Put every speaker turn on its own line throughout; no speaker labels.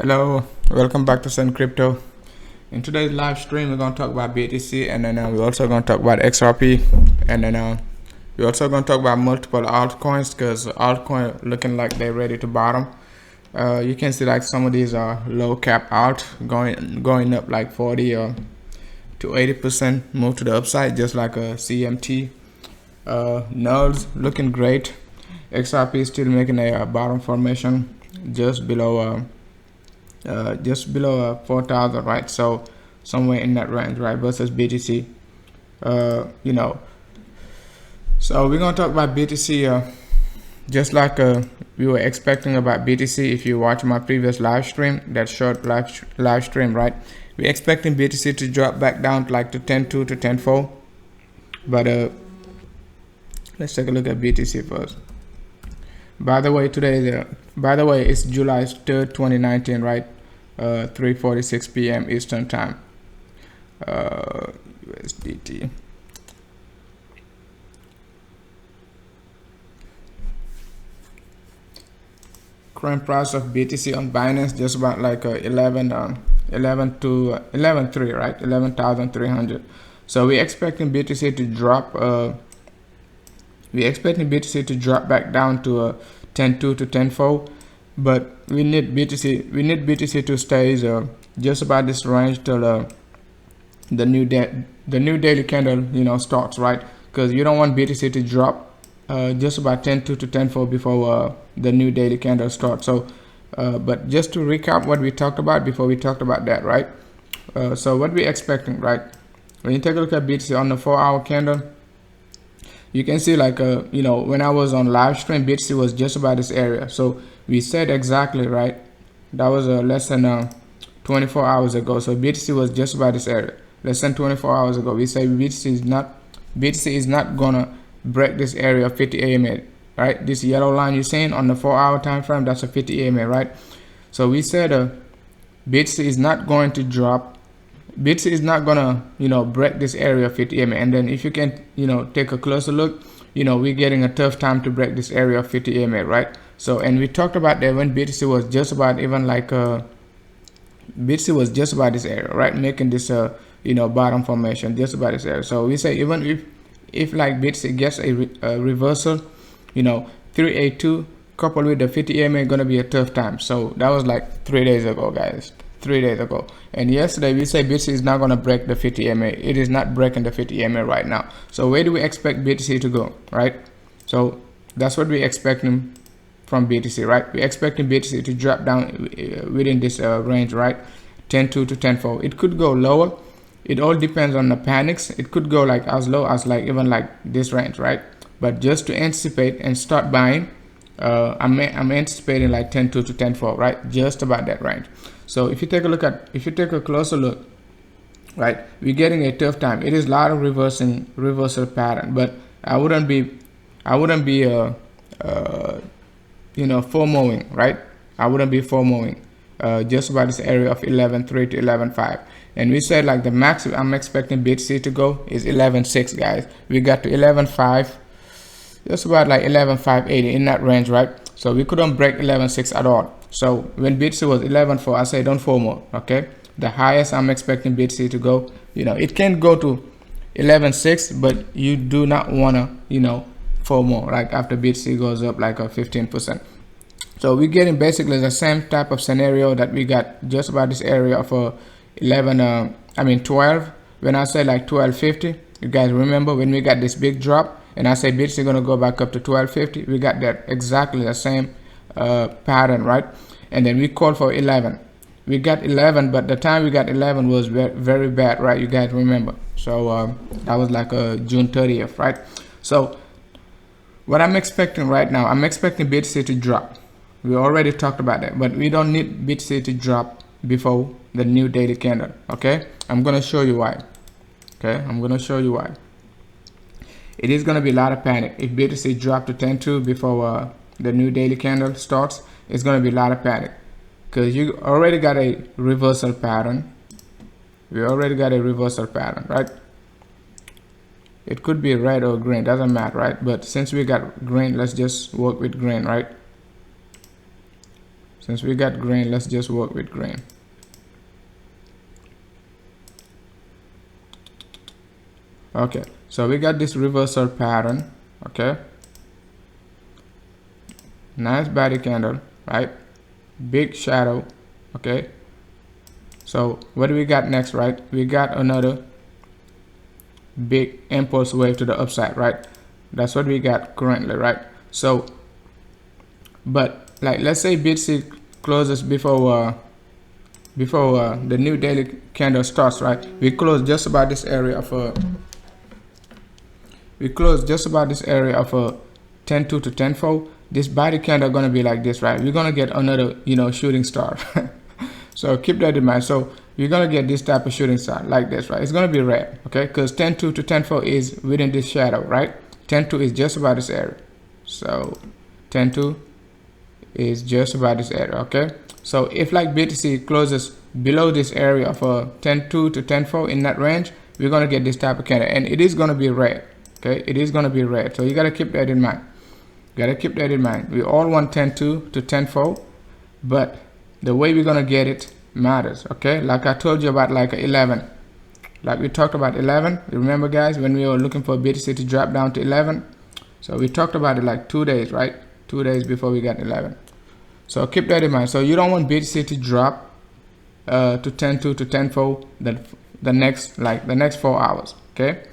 Hello, welcome back to Sun Crypto. In today's live stream, we're going to talk about BTC, and then we're also going to talk about XRP, and then we're also going to talk about multiple altcoins because altcoin looking like they're ready to bottom. You can see like some of these are low cap alt going up like 40 to 80% move to the upside, just like a CMT. Nodes looking great. XRP is still making a bottom formation just below 4,000, right? So somewhere in that range, right? Versus BTC, So we're gonna talk about BTC, just like we were expecting about BTC. If you watch my previous live stream, that short live stream, right? We're expecting BTC to drop back down to like to 10.2 to 10.4, but let's take a look at BTC first. By the way, it's July 3rd, 2019, right? 3:46 p.m. Eastern time. USDT. Current price of BTC on Binance just about like 11.3, right? 11,300. So we're expecting BTC to drop. We're expecting BTC to drop back down to 10.2 to 10.4, but we need BTC to stay just about this range till the new daily candle starts, right? Because you don't want BTC to drop just about 10.2 to 10.4 before the new daily candle starts. So but just to recap what we talked about before we talked about that, right? So what we're expecting, right? When you take a look at BTC on the 4-hour candle, you can see like when I was on live stream, BTC was just about this area. So we said exactly, right? That was less than 24 hours ago. So BTC was just about this area, less than 24 hours ago. We say BTC is not gonna break this area of 50 EMA, right? This yellow line you're seeing on the 4-hour time frame, that's a 50 EMA, right? So we said BTC is not going to drop. BTC is not gonna break this area of 50 EMA. And then if you can take a closer look, we're getting a tough time to break this area of 50 EMA, right? So, and we talked about that when BTC was just about even like BTC was just about this area, right? Making this bottom formation just about this area. So we say even if like BTC gets a reversal, 382 coupled with the 50 EMA gonna be a tough time. So that was like 3 days ago, guys. 3 days ago. And yesterday we say BTC is not going to break the 50 EMA. It is not breaking the 50 EMA right now. So where do we expect BTC to go, right? So that's what we're expecting from BTC, right? We're expecting BTC to drop down within this range, right? 10.2 to 10.4. It could go lower. It all depends on the panics. It could go like as low as like even like this range, right? But just to anticipate and start buying, I'm anticipating like 10.2 to 10.4, right? Just about that range. So if you take a closer look, right, we're getting a tough time. It is a lot of reversal pattern, but I wouldn't be FOMOing, right? I wouldn't be FOMOing just about this area of 11.3 to 11.5. And we said like the max I'm expecting BTC to go is 11.6, guys. We got to 11.5, just about like 11.580 in that range, right? So we couldn't break 11.6 at all. So when BTC was 11.4, I say don't FOMO, okay? The highest I'm expecting BTC to go, it can go to 11.6, but you do not wanna, FOMO like after BTC goes up like a 15%. So we're getting basically the same type of scenario that we got just about this area of 12. When I say like 12.50, you guys remember when we got this big drop and I say BTC gonna go back up to 12.50, we got that exactly the same pattern, right? And then we called for 11. We got 11, but the time we got 11 was very bad, right? You guys remember. So that was like June 30th, right? So what I'm expecting right now, I'm expecting BTC to drop. We already talked about that, but we don't need BTC to drop before the new daily candle, okay? I'm gonna show you why. Okay, I'm gonna show you why. It is gonna be a lot of panic if BTC drop to 10.2 before the new daily candle starts. It's going to be a lot of panic because you already got a reversal pattern. We already got a reversal pattern, right? It could be red or green, doesn't matter, right? But since we got green, let's just work with green, right? Since we got green, let's just work with green. Okay, so we got this reversal pattern. Okay, nice body candle, right? Big shadow. Okay, so what do we got next, right? We got another big impulse wave to the upside, right? That's what we got currently, right? So but like, let's say BTC closes before the new daily candle starts, right? We close just about this area of a 10.2 to 10.4. This body candle gonna be like this, right? We're gonna get another, you know, shooting star. So keep that in mind. So we're gonna get this type of shooting star like this, right? It's gonna be red, okay? Because 10.2 to 10.4 is within this shadow, right? 10.2 is just about this area. So 10.2 is just about this area, okay? So if like BTC closes below this area of a 10.2 to 10.4 in that range, we're gonna get this type of candle, and it is gonna be red, okay? It is gonna be red. So you gotta keep that in mind. We all want 10.2 to 10.4, but the way we're gonna get it matters, okay? Like I told you about like 11, like we talked about 11. You remember, guys, when we were looking for BTC to drop down to 11? So we talked about it like 2 days, right? 2 days before we got 11. So keep that in mind. So you don't want BTC to drop to 10.2 to 10.4 the next 4 hours, okay?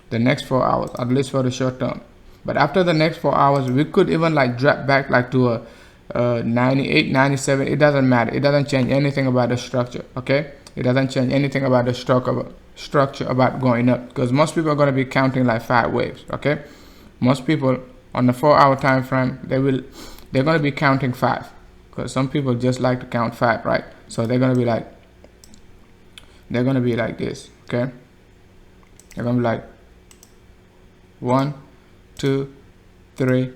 The next 4 hours, at least for the short term. But after the next 4 hours, we could even like drop back like to a 98, 97. It doesn't matter. It doesn't change anything about the structure, okay? It doesn't change anything about the structure about going up, because most people are going to be counting like 5 waves, okay? Most people on the 4-hour time frame, they're going to be counting 5, because some people just like to count 5, right? So they're going to be like this, okay? They're going to be like 1, 2, 3,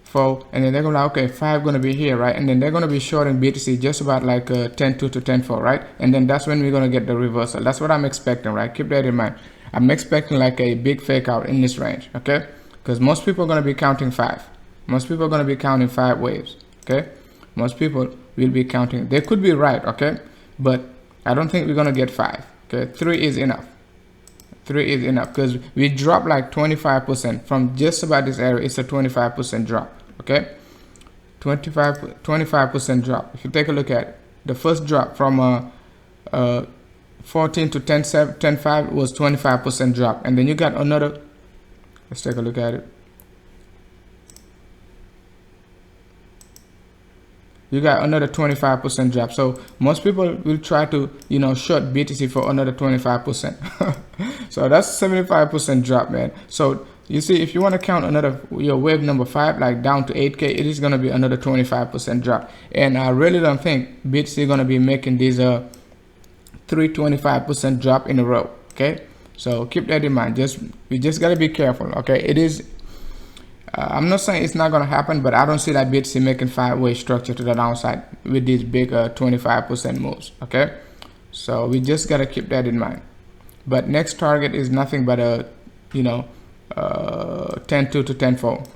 4, and then they're going to be like, okay, 5 going to be here, right? And then they're going to be shorting BTC just about like 10.2 to 10.4, right? And then that's when we're going to get the reversal. That's what I'm expecting, right? Keep that in mind. I'm expecting like a big fake out in this range, okay? Because most people are going to be counting 5. Most people are going to be counting 5 waves, okay? Most people will be counting. They could be right, okay? But I don't think we're going to get 5, okay? 3 is enough. 3 is enough, because we dropped like 25% from just about this area. It's a 25% drop, okay? 25% drop. If you take a look at it, the first drop from 14 to 10.5 was 25% drop, and then you got another. Let's take a look at it. You got another 25% drop. So most people will try to, you know, short BTC for another 25%. So that's 75% drop, man. So you see, if you want to count another, your wave number 5, like down to 8K, it is going to be another 25% drop. And I really don't think BTC is going to be making these 325% drop in a row, okay? So keep that in mind. We just got to be careful, okay? It is I'm not saying it's not going to happen, but I don't see that BTC making 5-way structure to the downside with these big 25% moves, okay? So we just got to keep that in mind. But next target is nothing but a, you know, 10.2 to 10.4,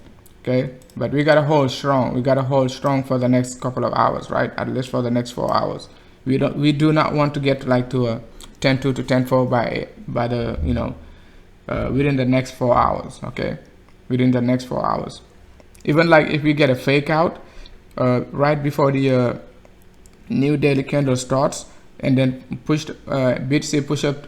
okay? But we got to hold strong. We got to hold strong for the next couple of hours, right? At least for the next 4 hours. We do not want to get like to a 10.2 to 10.4 by the, you know, within the next 4 hours, okay? Within the next 4 hours. Even like if we get a fake out right before the new daily candle starts, and then BTC push up,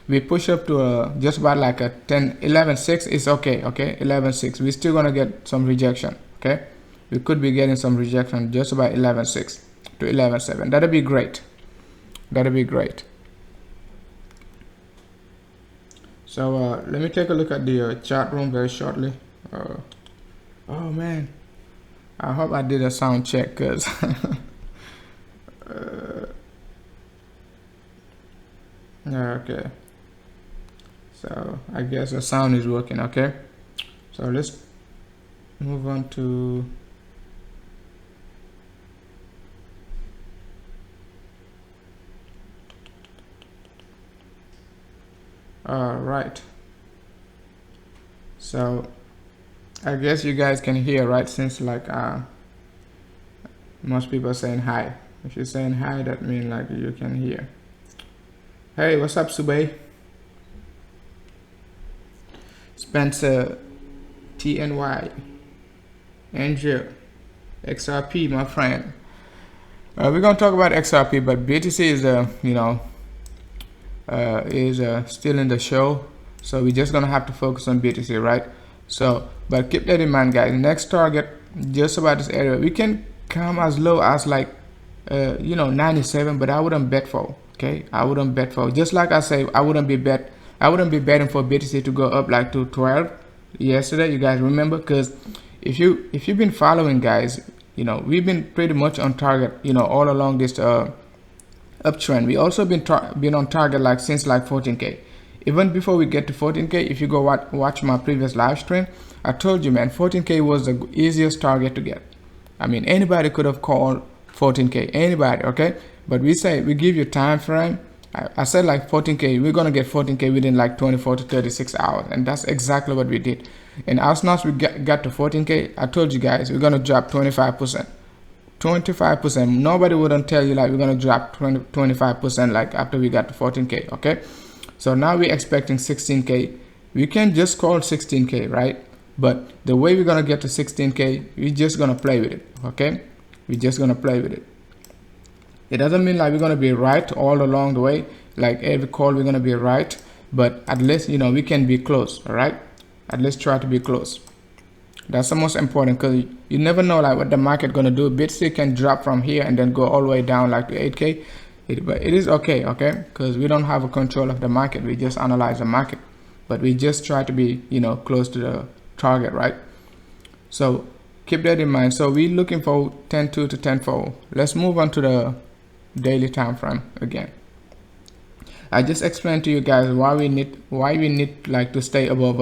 we push up to just about like a 11.6 is okay, okay? 11.6. We're still gonna get some rejection, okay? We could be getting some rejection just about 11.6 to 11.7. That'll be great. That'll be great. So let me take a look at the chat room very shortly. Oh man, I hope I did a sound check, because okay. So I guess the sound is working, okay? So let's move on to right. So I guess you guys can hear, right? Since like Most people are saying hi. If you're saying hi, that means like you can hear. Hey, what's up, Subay? Spencer, TNY, Angel, XRP, my friend. We're gonna talk about XRP, but BTC is still in the show, so we're just gonna have to focus on BTC, right? So, but keep that in mind, guys. Next target, just about this area, we can come as low as like 97, but I wouldn't bet for. Okay, I wouldn't bet for. Just like I say, I wouldn't be betting for BTC to go up like to 12 yesterday. You guys remember? Because if you've been following, guys, we've been pretty much on target, all along this uptrend. We also been on target like since like 14K. Even before we get to 14K, if you go watch my previous live stream, I told you, man, 14K was the easiest target to get. I mean, anybody could have called 14K, anybody, okay? But we give you time frame. I said like 14K, we're gonna get 14K within like 24 to 36 hours, and that's exactly what we did. And as soon as we got to 14K, I told you guys we're gonna drop 25%. 25%. Nobody wouldn't tell you like we're gonna drop 25% like after we got to 14K, okay? So now we're expecting 16K. We can just call 16K, right? But the way we're gonna get to 16K, we're just gonna play with it, okay? We're just gonna play with it. It doesn't mean like we're gonna be right all along the way. Like every call we're gonna be right, but at least we can be close, all right? At least try to be close. That's the most important, because you never know like what the market gonna do. BTC can drop from here and then go all the way down like to 8K. But it is okay, because we don't have a control of the market. We just analyze the market, but we just try to be close to the target, right? So keep that in mind. So we're looking for 10.2 to 10.4. Let's move on to the daily time frame again. I just explained to you guys why we need like to stay above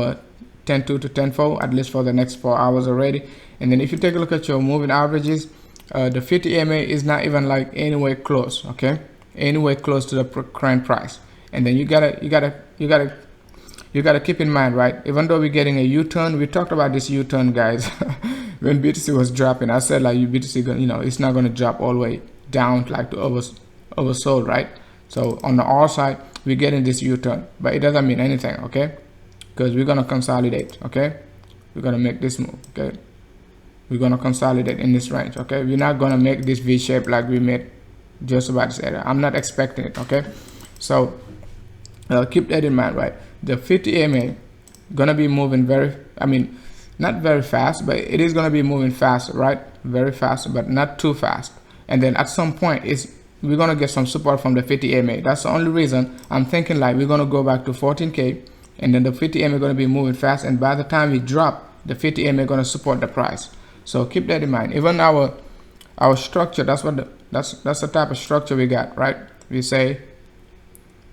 10.2 to 10.4 at least for the next 4 hours already. And then if you take a look at your moving averages, the 50 EMA is not even like anywhere close, okay? Anywhere close to the current price. And then you gotta keep in mind, right? Even though we're getting a U-turn, we talked about this U-turn, guys. When BTC was dropping, I said like BTC, it's not gonna drop all the way down like to oversold, right? So on the R side, we're getting this U-turn, but it doesn't mean anything, okay? Because we're gonna consolidate, okay? We're gonna make this move, okay? We're gonna consolidate in this range, okay? We're not gonna make this V shape like we made just about this area. I'm not expecting it, okay? So keep that in mind, right? The 50 EMA gonna be moving not very fast, but it is gonna be moving fast, right? Very fast, but not too fast. And then at some point we're gonna get some support from the 50 EMA. That's the only reason I'm thinking like we're gonna go back to 14K, and then the 50 EMA gonna be moving fast, and by the time we drop, the 50 EMA gonna support the price. So keep that in mind. Even our structure, that's the type of structure we got, right? We say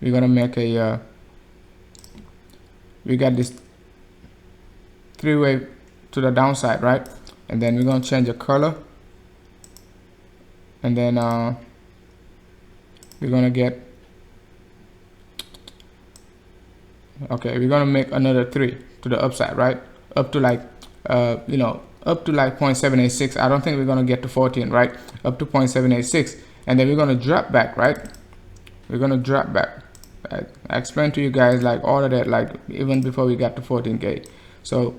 we're gonna make a we got this three-way to the downside, right? And then we're gonna change the color, and then we're gonna get we're gonna make another 3 to the upside, right? Up to like up to like 0.786. I don't think we're gonna get to 14, right? Up to 0.786, and then we're gonna drop back, right? We're gonna drop back. I explained to you guys like all of that, like even before we got to 14K. So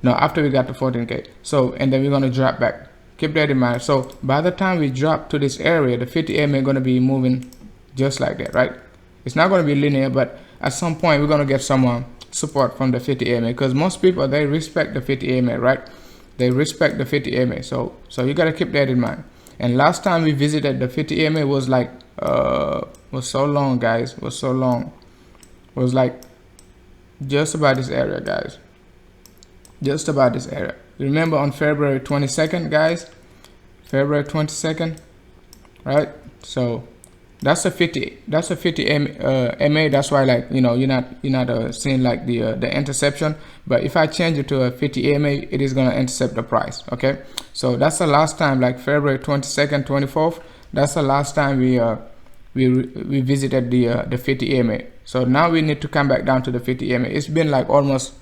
no, after we got to 14K. So, and then we're gonna drop back. Keep that in mind. So by the time we drop to this area, the 50 EMA gonna be moving just like that, right? It's not gonna be linear, but at some point we're gonna get some support from the 50 EMA, because most people, they respect the 50 EMA, right? They respect the 50 EMA. So you gotta keep that in mind. And last time we visited the 50 EMA was like was so long, guys. Was so long. Was like just about this area, guys. Just about this area. Remember on February 22nd, guys? February 22nd, right? So that's a 50. That's a 50 MA. That's why, like, you're not seeing like the interception. But if I change it to a 50 MA, it is gonna intercept the price. Okay. So that's the last time, like February 22nd, 24th. That's the last time we visited the 50 EMA. So now we need to come back down to the 50 EMA. It's been like almost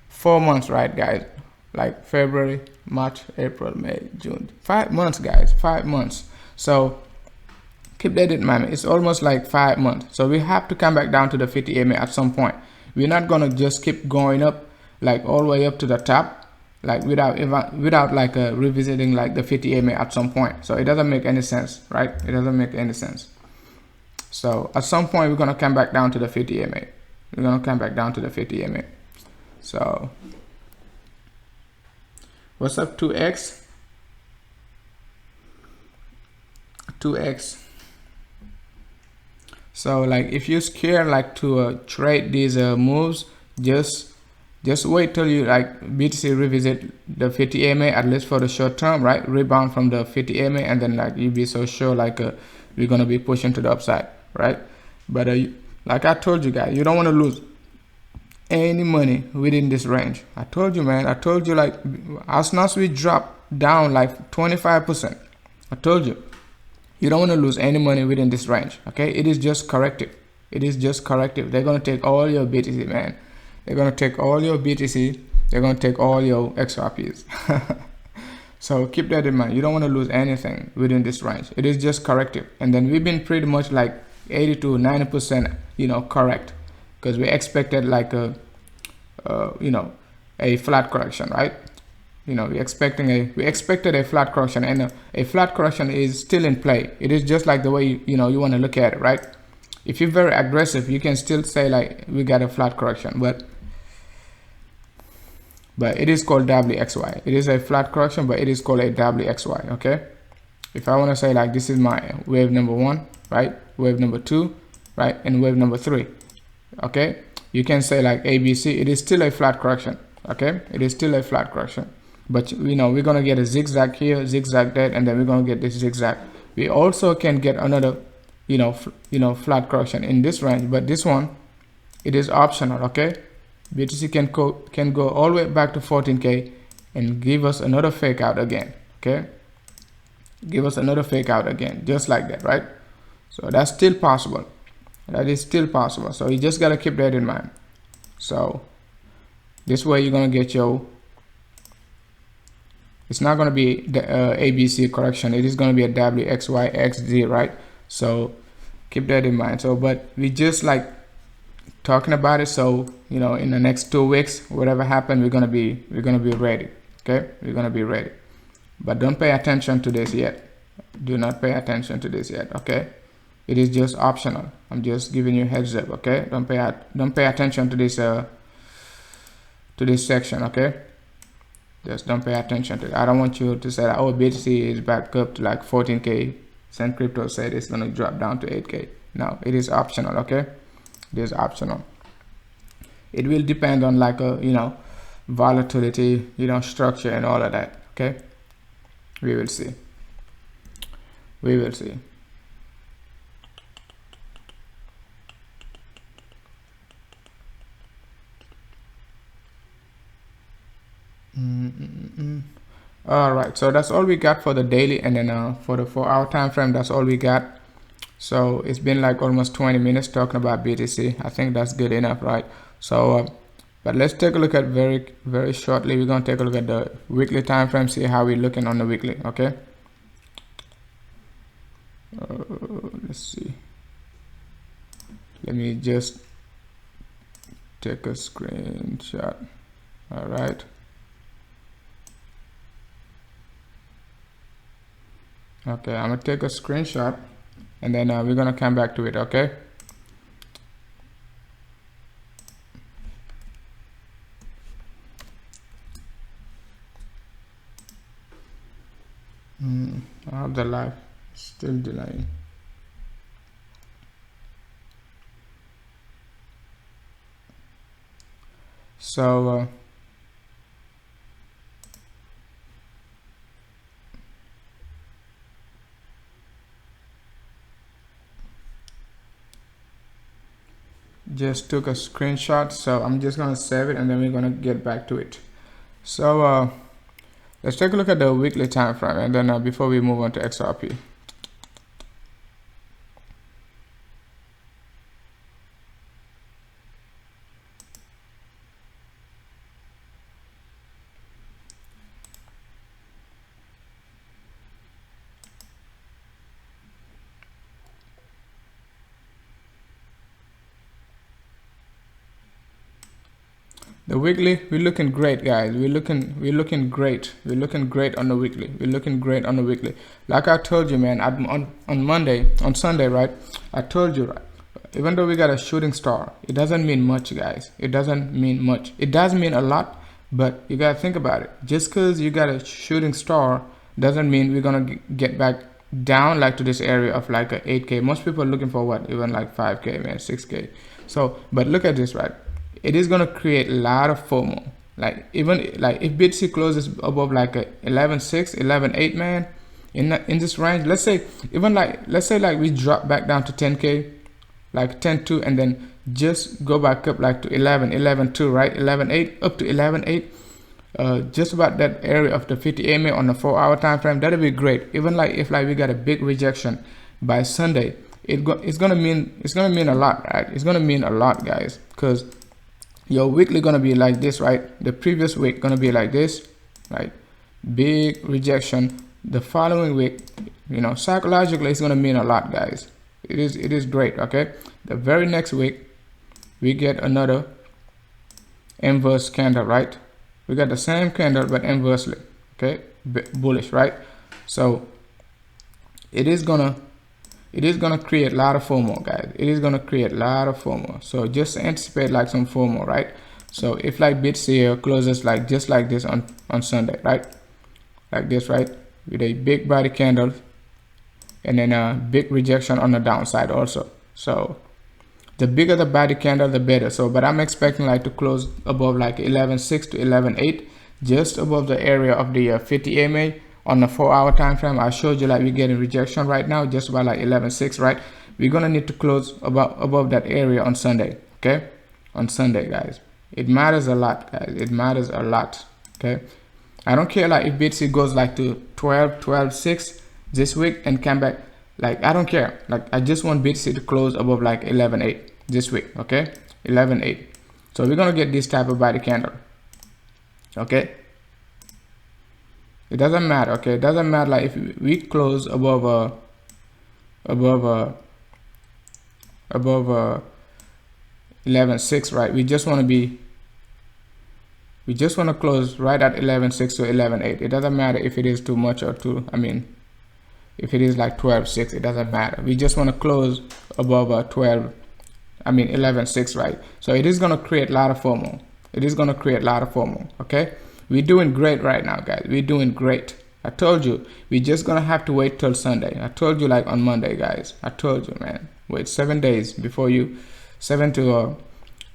4 months, right, guys? like February, March, April, May, June. 5 months, guys. 5 months. So keep that in mind. It's almost like 5 months. So we have to come back down to the 50 EMA at some point. We're not gonna just keep going up like all the way up to the top, like without like revisiting like the 50 EMA at some point. So it doesn't make any sense, right? It doesn't make any sense. So at some point we're gonna come back down to the 50 EMA. We're gonna come back down to the 50 EMA. So what's up, 2x? 2x. So like if you're scared like to trade these moves, just wait till you like BTC revisit the 50 EMA, at least for the short term, right? Rebound from the 50 EMA, and then like you be so sure like we're gonna be pushing to the upside, right? But like I told you guys, you don't want to lose any money within this range. I told you, man. I told you, like as soon as we drop down like 25%, I told you, you don't want to lose any money within this range. Okay, it is just corrective. It is just corrective. They're gonna take all your BTC, man. They're gonna take all your BTC. They're gonna take all your XRPs. So keep that in mind. You don't want to lose anything within this range. It is just corrective. And then we've been pretty much like 80 to 90%, you know, correct, because we expected like a you know, a flat correction, right? You know, we expected a flat correction, and a flat correction is still in play. It is just like the way you know you want to look at it, right? If you're very aggressive, you can still say like we got a flat correction, but it is called WXY. It is a flat correction, but it is called a WXY. Okay, if I want to say like this is my wave number 1, right? Wave number 2, right? And wave number 3. Okay, you can say like ABC. It is still a flat correction. Okay, it is still a flat correction, but you know we're gonna get a zigzag here, zigzag there, and then we're gonna get this zigzag. We also can get another you know flat correction in this range, but this one, it is optional. Okay, BTC can go all the way back to 14K and give us another fake out again. Okay, give us another fake out again, just like that, right? So that's still possible. That is still possible. So you just gotta keep that in mind. So this way you're gonna get your, it's not gonna be the ABC correction. It is gonna be a WXYXZ, right? So keep that in mind. So but we just like talking about it, so you know in the next 2 weeks, whatever happened, we're gonna be ready. Okay, we're gonna be ready. But don't pay attention to this yet. Do not pay attention to this yet. Okay, it is just optional. I'm just giving you a heads up. Okay, don't pay attention to this section. Okay, just don't pay attention to it. I don't want you to say that, oh, BTC is back up to like 14K. Send Crypto said it's gonna drop down to 8K. No, it is optional. Okay, it is optional. It will depend on like a you know volatility, you know, structure and all of that. Okay, we will see. We will see. All right, so that's all we got for the daily, and then for the 4-hour time frame, that's all we got. So it's been like almost 20 minutes talking about BTC. I think that's good enough, right? So but let's take a look at very shortly. We're gonna take a look at the weekly time frame, see how we're looking on the weekly. Okay, let's see. Let me just take a screenshot. All right. Okay, I'm gonna take a screenshot, and then we're gonna come back to it. Okay, I have the live still delaying. So just took a screenshot, so I'm just gonna save it, and then we're gonna get back to it. So let's take a look at the weekly time frame, and then before we move on to XRP. The weekly, we're looking great, guys. We're looking great. We're looking great on the weekly. We're looking great on the weekly. Like I told you, man, on Sunday, right? I told you, right? Even though we got a shooting star, it doesn't mean much, guys. It doesn't mean much. It does mean a lot, but you gotta think about it. Just because you got a shooting star doesn't mean we're gonna get back down like to this area of like a 8K. Most people are looking for what? Even like 5K, man, 6K. So, but look at this, right? It is gonna create a lot of FOMO. Like even like if BTC closes above like a 11.6, 11.8, man, in this range, let's say we drop back down to 10K, like 10.2, and then just go back up like to 11.2, right? 11.8 up to 11.8, just about that area of the 50 EMA on the 4-hour time frame. That'll be great. Even like if like we got a big rejection by Sunday, it's gonna mean a lot, right? It's gonna mean a lot, guys, because your weekly gonna be like this, right? The previous week gonna be like this, right? Big rejection. The following week, you know, psychologically it's gonna mean a lot, guys. It is great. Okay, the very next week we get another inverse candle, right? We got the same candle but inversely. Okay, bullish, right? So it is gonna create a lot of FOMO, guys. It is gonna create a lot of FOMO. So just anticipate like some FOMO, right? So if like BTC closes like just like this on Sunday, right? Like this, right? With a big body candle and then a big rejection on the downside also. So the bigger the body candle, the better. So but I'm expecting like to close above like 11.6 to 11.8, just above the area of the 50 EMA on the 4-hour time frame. I showed you like we're getting rejection right now just about like 11.6, right? We're gonna need to close above that area on Sunday. Okay, on Sunday, guys. It matters a lot, guys. It matters a lot. Okay, I don't care like if BTC goes like to 12.6 this week and come back. Like I don't care. Like I just want BTC to close above like 11.8 this week. Okay, 11.8. So we're gonna get this type of body candle. Okay, it doesn't matter. Okay, it doesn't matter like if we close above 11.6, right? We just want to close right at 11.6 to 11.8. It doesn't matter if it is too much or too, I mean, if it is like 12.6, it doesn't matter. We just want to close above 11.6, right? So it is going to create a lot of FOMO. It is going to create a lot of FOMO. Okay, we're doing great right now, guys. We're doing great. I told you we're just gonna have to wait till Sunday. I told you like on Monday, guys. I told you, man, wait 7 days before you 7 to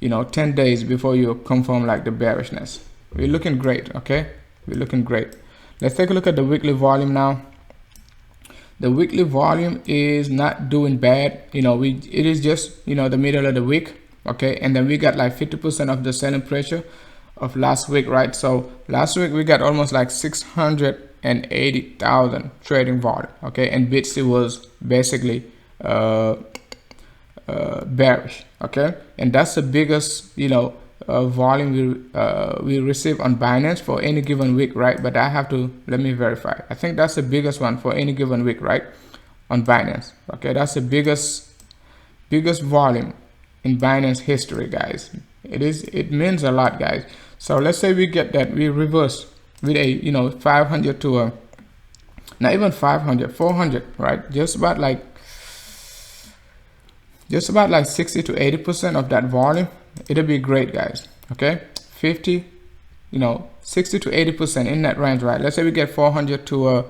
10 days before you confirm like the bearishness. We're looking great. Okay, we're looking great. Let's take a look at the weekly volume now. The weekly volume is not doing bad. It is just the middle of the week. Okay, and then we got like 50% of the selling pressure of last week, right? So last week we got almost like 680,000 trading volume. Okay, and BTC was basically bearish. Okay, and that's the biggest volume we receive on Binance for any given week, right? But I have to let me verify. I think that's the biggest one for any given week, right, on Binance. Okay, that's the biggest volume in Binance history, guys. It means a lot, guys. So let's say we get that, we reverse with a 500 to not even 500, 400, right? Just about like 60 to 80% of that volume. It'll be great, guys. Okay, 60 to 80% in that range, right? Let's say we get 400 to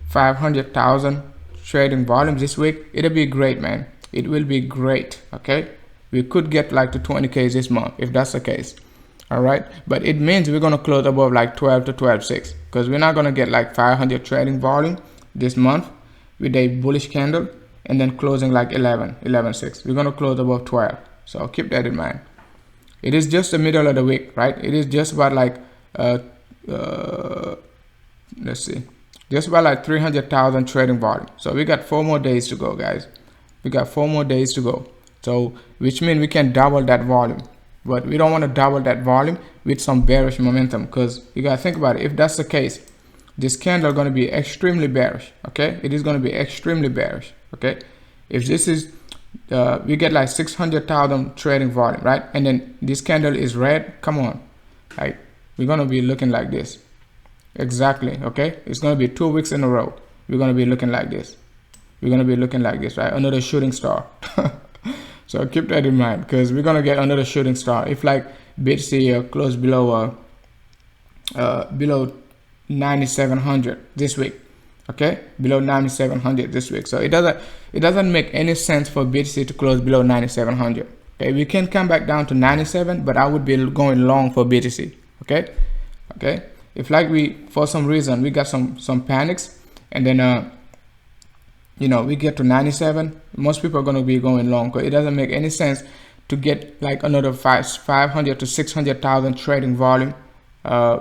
500,000 trading volume this week. It'll be great, man. It will be great. Okay, we could get like to 20K this month if that's the case. All right, but it means we're going to close above like 12 to 12.6, because we're not going to get like 500 trading volume this month with a bullish candle and then closing like 11.6. We're going to close above 12. So keep that in mind. It is just the middle of the week, right? It is just about like let's see, just about like 300,000 trading volume. So we got 4 more days to go, guys. We got 4 more days to go. So which means we can double that volume. But we don't want to double that volume with some bearish momentum, because you got to think about it. If that's the case, this candle is going to be extremely bearish. Okay, it is going to be extremely bearish. Okay, if this is we get like 600,000 trading volume, right? And then this candle is red. Come on, right? We're gonna be looking like this. Exactly, okay? It's gonna be 2 weeks in a row. We're gonna be looking like this. We're gonna be looking like this, right? Another shooting star. So keep that in mind, because we're gonna get another shooting star. If like BTC close below 9,700 this week, okay, below 9,700 this week. So it doesn't make any sense for BTC to close below 9,700. Okay, we can come back down to 97, but I would be going long for BTC. Okay, okay. If like we for some reason we got some panics, and then you know, we get to 97, most people are going to be going long, because it doesn't make any sense to get like another 500 to 600,000 trading volume,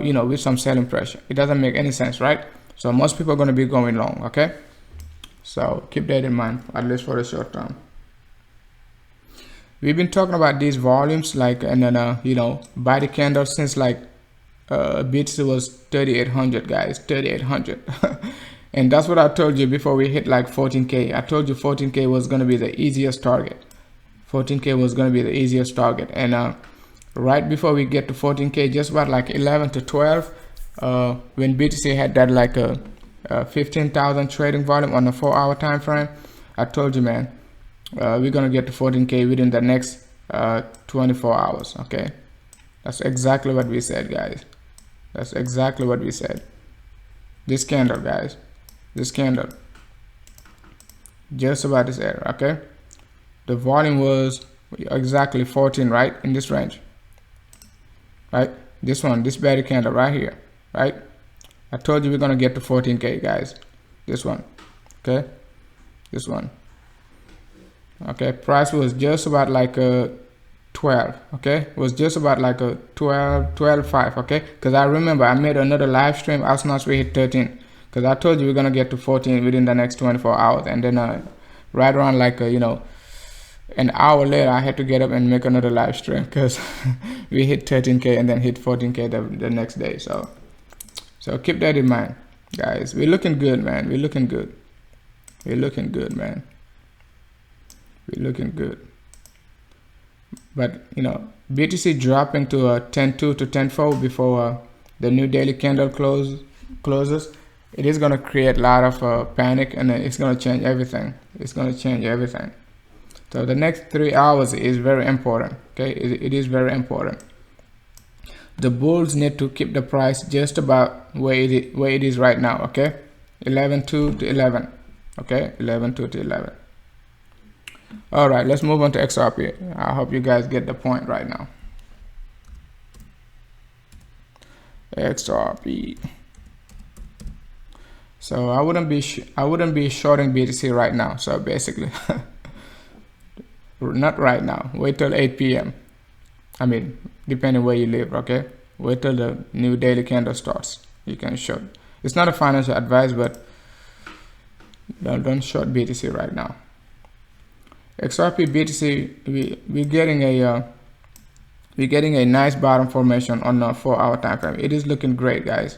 you know, with some selling pressure. It doesn't make any sense, right? So most people are going to be going long. Okay, so keep that in mind, at least for the short term. We've been talking about these volumes, like, and then you know, by the candle since like BTC was 3,800, guys, 3,800. And that's what I told you before we hit like 14K. I told you 14K was going to be the easiest target. 14K was going to be the easiest target. And right before we get to 14K, just about like 11 to 12, when BTC had that like a 15,000 trading volume on a 4-hour time frame, I told you, man, we're going to get to 14K within the next 24 hours. Okay, that's exactly what we said, guys. That's exactly what we said. This candle, guys, this candle, just about this area. Okay, the volume was exactly 14, right, in this range, right? This one, this bearish candle right here, right? I told you we're gonna get to 14K, guys. This one, okay, this one, okay. Price was just about like a 12, okay, it was just about like a 12.5, okay, because I remember I made another live stream as soon as we hit 13, because I told you we're gonna get to 14 within the next 24 hours, and then right around like you know, an hour later I had to get up and make another live stream, because we hit 13K and then hit 14K the next day. So keep that in mind, guys. We're looking good, man. We're looking good. We're looking good, man. We're looking good. But you know, BTC dropping to a 10.2 to 10.4 before the new daily candle closes, it is going to create a lot of panic, and it's going to change everything. It's going to change everything. So the next 3 hours is very important. Okay, it is very important. The bulls need to keep the price just about where it is right now. Okay, 11.2 to 11. Okay, 11.2 to 11. All right, let's move on to XRP. I hope you guys get the point right now. XRP. So I wouldn't be shorting BTC right now. So basically, not right now. Wait till 8 p.m. I mean, depending where you live. Okay, wait till the new daily candle starts. You can short. It's not a financial advice, but don't short BTC right now. XRP BTC, we're getting a nice bottom formation on a 4-hour time frame. It is looking great, guys.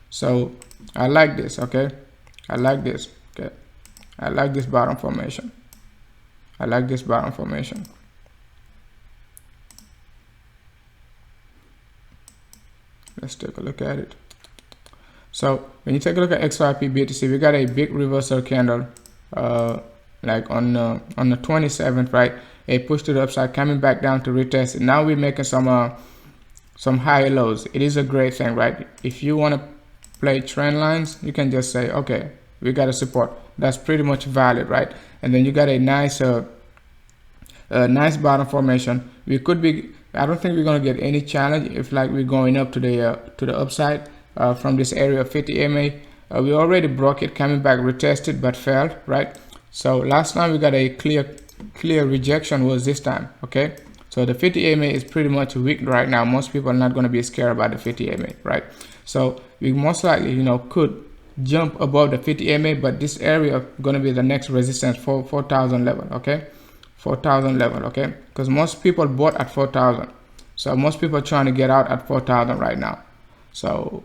So I like this. Okay, I like this. Okay, I like this bottom formation. I like this bottom formation. Let's take a look at it. So when you take a look at XRP BTC, we got a big reversal candle, like on the 27th, right? A push to the upside, coming back down to retest it. Now we're making some high lows. It is a great thing, right? If you want to play trend lines, you can just say, okay, we got a support. That's pretty much valid, right? And then you got a nice nice bottom formation. We could be, I don't think we're gonna get any challenge if like we're going up to the upside from this area of 50 MA. We already broke it, coming back, retested, but failed, right? So last time we got a clear rejection was this time. Okay, so the 50 MA is pretty much weak right now. Most people are not going to be scared about the 50 MA, right? So we most likely, you know, could jump above the 50 MA, but this area going to be the next resistance for 4,000 level. Okay, 4,000 level. Okay, because most people bought at 4,000, so most people are trying to get out at 4,000 right now. So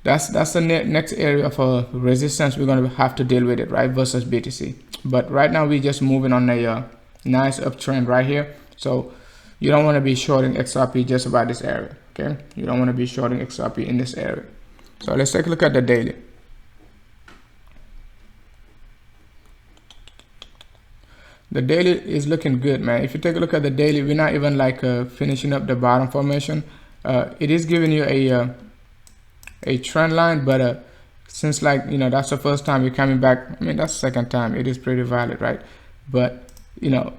that's the next area of resistance we're going to have to deal with it, right, versus BTC. But right now we're just moving on a nice uptrend right here. So you don't want to be shorting XRP just about this area. Okay, you don't want to be shorting XRP in this area. So let's take a look at the daily. The daily is looking good, man. If you take a look at the daily, we're not even like finishing up the bottom formation. It is giving you a trend line, but since, like, you know, that's the first time you're coming back, I mean, that's the second time, it is pretty valid, right? But, you know,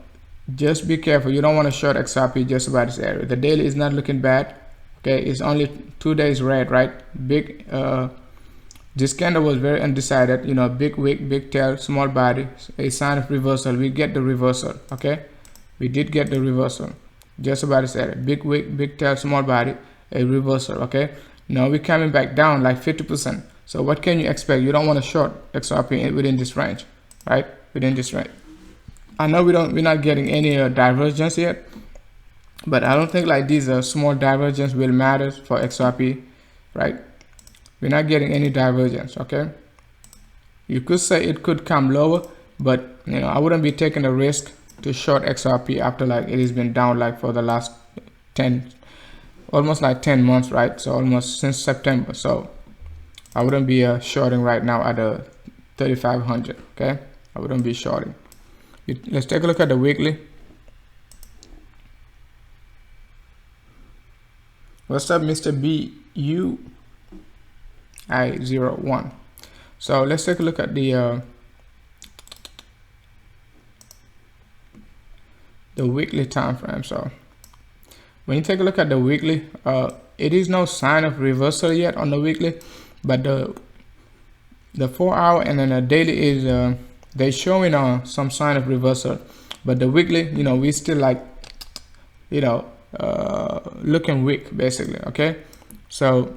just be careful. You don't want to short XRP just about this area. The daily is not looking bad. Okay, it's only 2 days red, right? Big this candle was very undecided, you know, big wick, big tail, small body, a sign of reversal. We get the reversal. Okay, we did get the reversal just about this area. Big wick, big tail, small body, a reversal. Okay, now we're coming back down like 50%. So what can you expect? You don't want to short XRP within this range, right? Within this range. I know we're not getting any divergence yet, but I don't think like these small divergence will matter for XRP, right? We're not getting any divergence. Okay, you could say it could come lower, but you know, I wouldn't be taking a risk to short XRP after like it has been down like for the last almost like 10 months, right? So almost since September. So I wouldn't be shorting right now at 3,500. Okay, I wouldn't be shorting. Let's take a look at the weekly. What's up, Mr. BUI01? So let's take a look at the weekly time frame. So when you take a look at the weekly, it is no sign of reversal yet on the weekly, but the 4 hour and then the daily is they're showing some sign of reversal, but the weekly, you know, we still like, you know, looking weak basically. Okay, so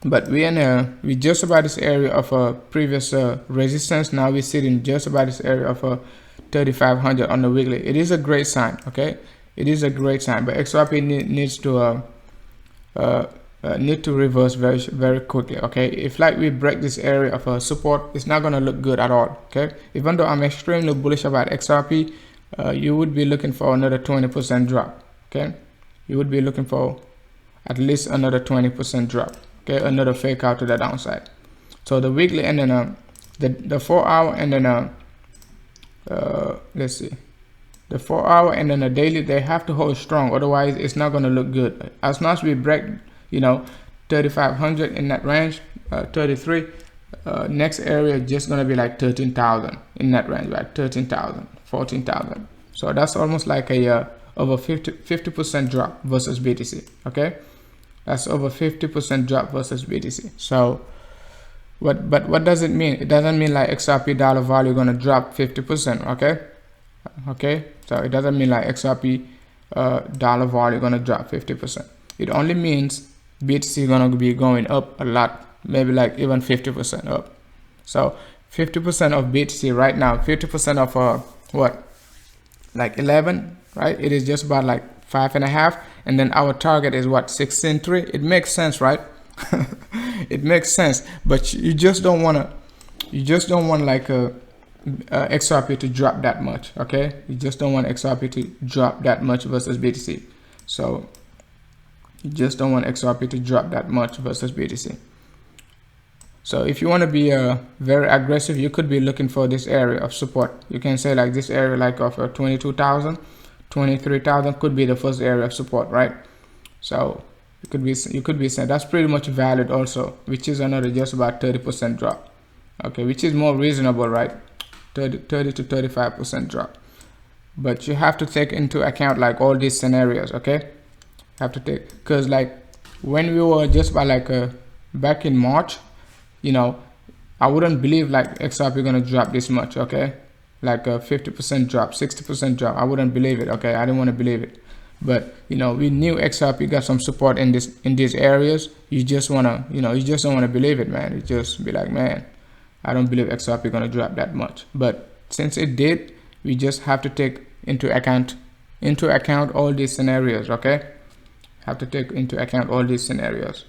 but we just about this area of a previous resistance. Now we're sitting just about this area of 3,500 on the weekly. It is a great sign. Okay, it is a great sign, but XRP needs to reverse very quickly. Okay, if like we break this area of support, it's not gonna look good at all. Okay, even though I'm extremely bullish about XRP, you would be looking for another 20% drop. Okay, you would be looking for at least another 20% drop. Okay, another fake out to the downside. So the weekly and then the 4 hour and then let's see, the 4 hour and then the daily, they have to hold strong, otherwise it's not going to look good. As soon as we break, you know, 3,500 in that range, 33, next area is just going to be like 13,000 in that range, right? 13,000, 14,000. So that's almost like a over 50% drop versus BTC. Okay, that's over 50% drop versus BTC. So what does it mean? It doesn't mean like XRP dollar value going to drop 50%. Okay, so it doesn't mean like XRP dollar value going to drop 50%. It only means BTC going to be going up a lot, maybe like even 50% up. So 50% of BTC right now, 50% of what, like 11, right? It is just about like 5.5, and then our target is what, 16.3. It makes sense, right? It makes sense, but you just don't want like XRP to drop that much. Okay, you just don't want XRP to drop that much versus BTC. So you just don't want XRP to drop that much versus BTC. So if you want to be very aggressive, you could be looking for this area of support. You can say like this area like of 22,000, 23,000 could be the first area of support, right? So you could be saying that's pretty much valid also, which is another just about 30% drop. Okay, which is more reasonable, right? 30 to 35% drop. But you have to take into account like all these scenarios. Okay, have to take, because like when we were just about like back in March, you know, I wouldn't believe like XRP gonna drop this much. Okay, like a 50% drop, 60% drop. I wouldn't believe it. Okay, I didn't want to believe it. But you know, we knew XRP got some support in these areas. You just wanna, you know, you just don't want to believe it, man. You just be like, man, I don't believe XRP gonna drop that much. But since it did, we just have to take into account all these scenarios. Okay, have to take into account all these scenarios.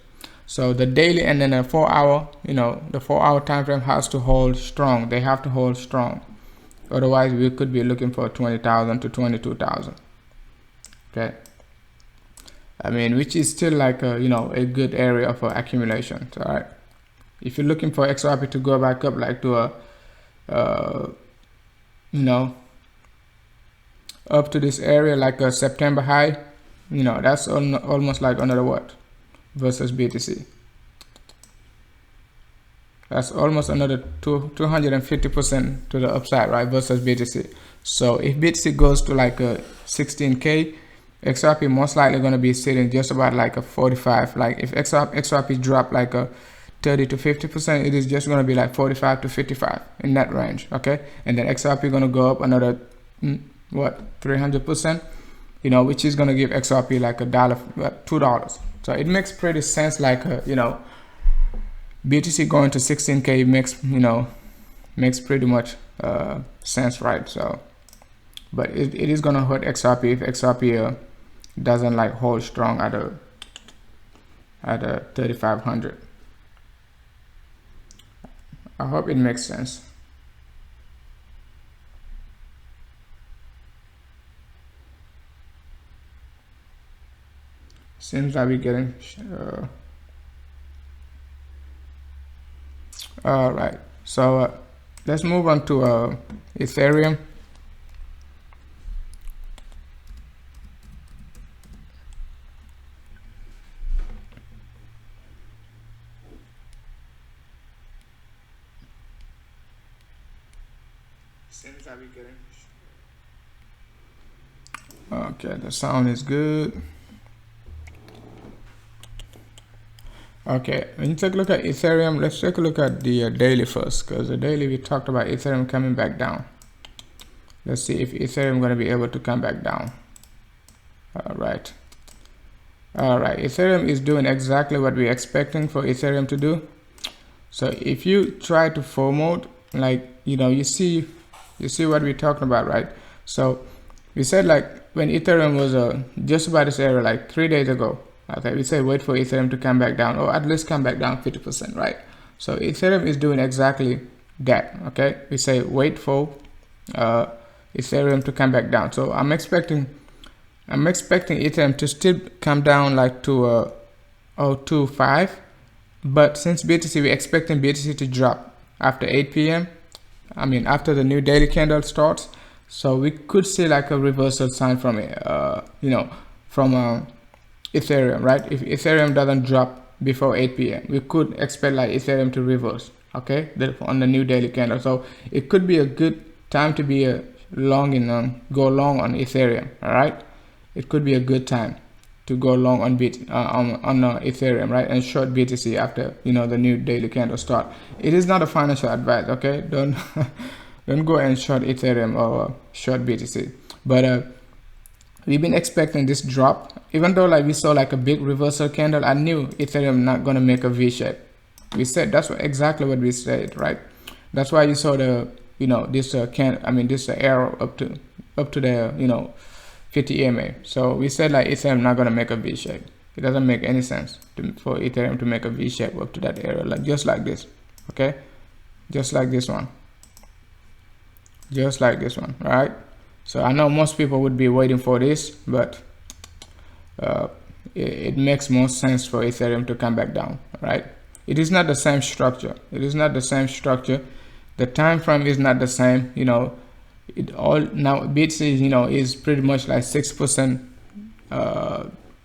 So the daily and then a 4 hour, you know, the 4 hour time frame has to hold strong. They have to hold strong. Otherwise, we could be looking for 20,000 to 22,000. Okay. I mean, which is still like a, you know, a good area for accumulation. All right, if you're looking for XRP to go back up like to a you know, up to this area like a September high, you know, that's almost like another what versus BTC. That's almost another 250% to the upside, right, versus BTC. So if BTC goes to like a 16K, XRP most likely going to be sitting just about like a 45. Like if XRP drop like a 30 to 50%, it is just going to be like 45 to 55 in that range. Okay, and then XRP going to go up another what, 300%, you know, which is going to give XRP like $2. So it makes pretty sense, like you know, BTC going to 16K makes, you know, makes pretty much sense, right? So but it is going to hurt XRP if XRP doesn't like hold strong at a 3500. I hope it makes sense. Seems like we're getting all right, so let's move on to Ethereum. Seems like we're getting okay, the sound is good. Okay, when you take a look at Ethereum, let's take a look at the daily first, because the daily we talked about Ethereum coming back down. Let's see if Ethereum going to be able to come back down. All right, Ethereum is doing exactly what we're expecting for Ethereum to do. So if you try to FOMO, like, you know, you see what we're talking about, right? So we said like when Ethereum was just about this area like 3 days ago, okay, we say wait for Ethereum to come back down, or at least come back down 50%, right? So Ethereum is doing exactly that. Okay, we say wait for Ethereum to come back down. So I'm expecting Ethereum to still come down like to 0.25, but since BTC, we're expecting BTC to drop after 8 p.m. I mean after the new daily candle starts. So we could see like a reversal sign from you know, from Ethereum, right? If Ethereum doesn't drop before 8 p.m., we could expect like Ethereum to reverse, okay, on the new daily candle. So it could be a good time to be long in go long on Ethereum. All right, it could be a good time to go long on Ethereum, right, and short BTC after, you know, the new daily candle start. It is not a financial advice, okay? Don't don't go and short Ethereum or short BTC. But we've been expecting this drop, even though like we saw like a big reversal candle. I knew Ethereum not gonna make a V shape. We said exactly what we said, right? That's why you saw the, you know, this this arrow up to the, you know, 50 EMA. So we said like Ethereum not gonna make a V shape. It doesn't make any sense for Ethereum to make a V shape up to that area, like just like this, okay, just like this one, right? So I know most people would be waiting for this, but it makes more sense for Ethereum to come back down, right? It is not the same structure. The time frame is not the same. You know, it all now BTC, you know, is pretty much like 6%,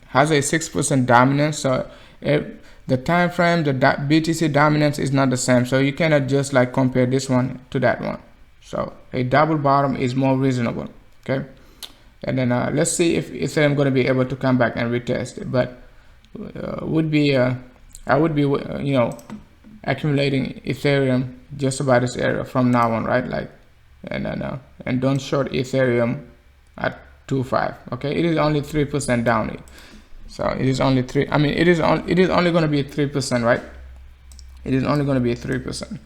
has a 6% dominance. So the time frame, the BTC dominance is not the same. So you cannot just like compare this one to that one. So a double bottom is more reasonable, okay? And then let's see if Ethereum going to be able to come back and retest it. But I would be you know, accumulating Ethereum just about this area from now on, right? Like, and don't short Ethereum at 2.5, okay? It is only 3% down. So it is only it is only going to be 3%, right? It is only going to be 3%.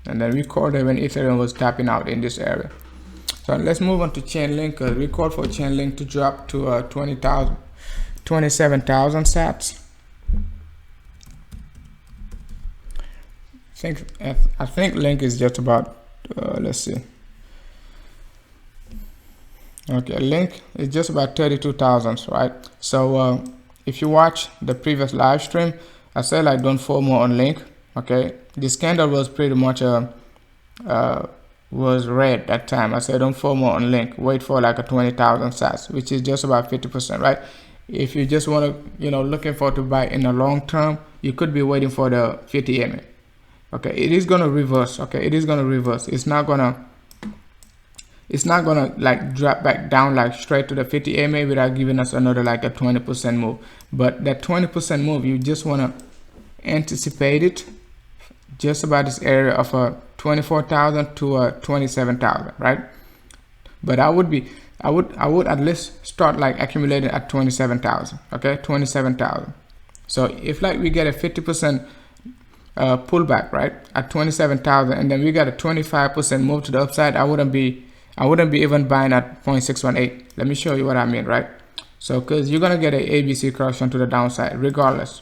And then we called it when Ethereum was tapping out in this area. So let's move on to Chainlink. We called for Chainlink to drop to 27,000 sats. I think Link is just about let's see. Okay, Link is just about 32,000, right? So if you watch the previous live stream, I said like don't FOMO on link. Okay, this candle was pretty much was red that time. I said don't FOMO on link, wait for like a 20,000 sats, which is just about 50%, right? If you just want to, you know, looking for to buy in the long term, you could be waiting for the 50 EMA. Okay, it is gonna reverse. Okay, it is gonna reverse. It's not gonna like drop back down like straight to the 50 EMA without giving us another like a 20% move. But that 20% move, you just wanna anticipate it just about this area of a 24,000 to a 27,000, right? But I would at least start like accumulating at 27,000. Okay, 27,000. So if like we get a 50% pullback, right, at 27,000, and then we got a 25% move to the upside, I wouldn't be even buying at 0.618. Let me show you what I mean, right? So because you're gonna get a ABC correction to the downside regardless.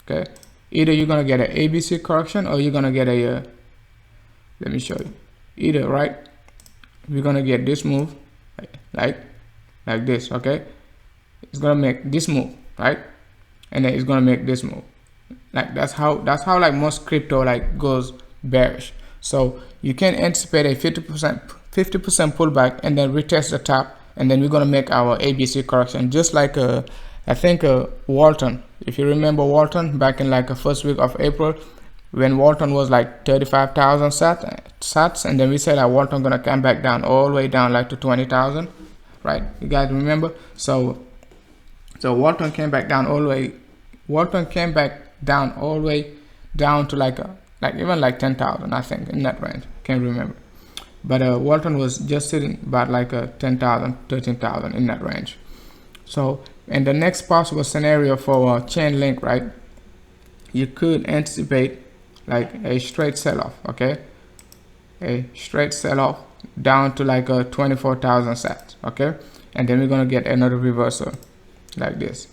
Okay, either you're gonna get an ABC correction or you're gonna get a let me show you. Either, right, we're gonna get this move like this. Okay, it's gonna make this move, right, and then it's gonna make this move. Like that's how like most crypto like goes bearish. So you can anticipate a 50% pullback and then retest the top, and then we're gonna make our ABC correction, just like I think Walton. If you remember Walton back in like the first week of April, when Walton was like 35,000 sats, and then we said that Walton gonna come back down all the way down like to 20,000, right? You guys remember? So Walton came back down all the way. Walton came back down all the way down to like even like 10,000, I think, in that range. Can't remember. But Walton was just sitting about like a 10,000, 13,000 in that range. So, and the next possible scenario for Chainlink, right? You could anticipate like a straight sell-off, okay? A straight sell-off down to like a 24,000 sats, okay? And then we're gonna get another reversal like this,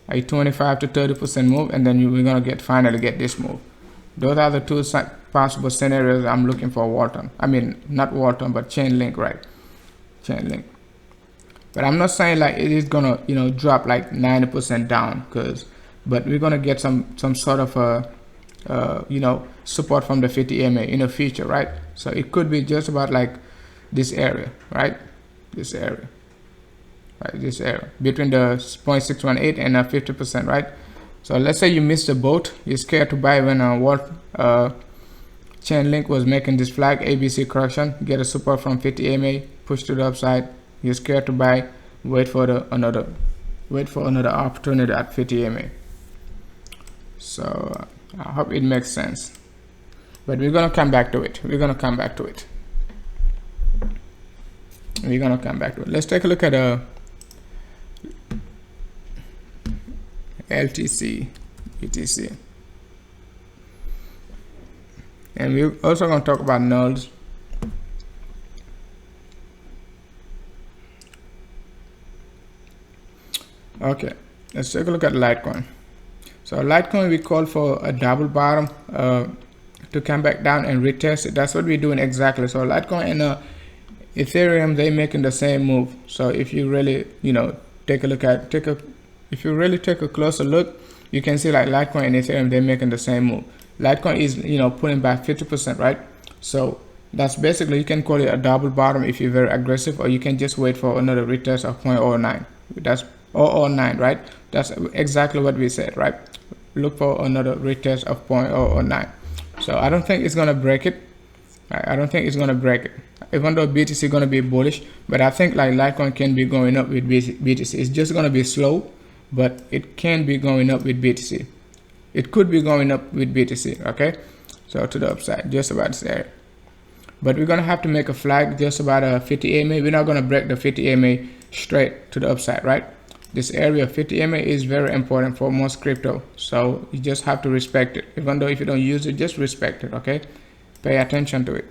a 25 to 30% move, and then we're gonna finally get this move. Those are the two possible scenarios I'm looking for Walton. I mean, not Walton, but Chainlink, right? Chainlink. But I'm not saying like it is gonna, you know, drop like 90% down, but we're gonna get some sort of you know, support from the 50 EMA in the future, right? So it could be just about like this area, right? This area, right? This area between the 0.618 and 50%, right? So let's say you missed the boat, you're scared to buy when Chainlink was making this flag ABC correction, get a support from 50 EMA, push to the upside, you're scared to buy, wait for another opportunity at 50 EMA. So I hope it makes sense, but we're gonna come back to it. Let's take a look at LTC, ETC, and we're also going to talk about nodes. Okay, let's take a look at Litecoin. So Litecoin, we call for a double bottom to come back down and retest it. That's what we're doing exactly. So Litecoin and Ethereum, they making the same move. So if you really, you know, take a closer look, you can see like Litecoin and Ethereum, they're making the same move. Litecoin is, you know, pulling back 50%, right? So that's basically, you can call it a double bottom if you're very aggressive, or you can just wait for another retest of 0.09. That's 0.09, right? That's exactly what we said, right? Look for another retest of 0.009. So I don't think it's gonna break it. I don't think it's gonna break it, even though BTC is gonna be bullish. But I think like Litecoin can be going up with BTC. It's just gonna be slow, but it can be going up with BTC. It could be going up with BTC. Okay, so to the upside, just about there. But we're gonna have to make a flag just about a 50 EMA. We're not gonna break the 50 EMA straight to the upside, right? This area 50 EMA is very important for most crypto, so you just have to respect it. Even though if you don't use it, just respect it. Okay, pay attention to it,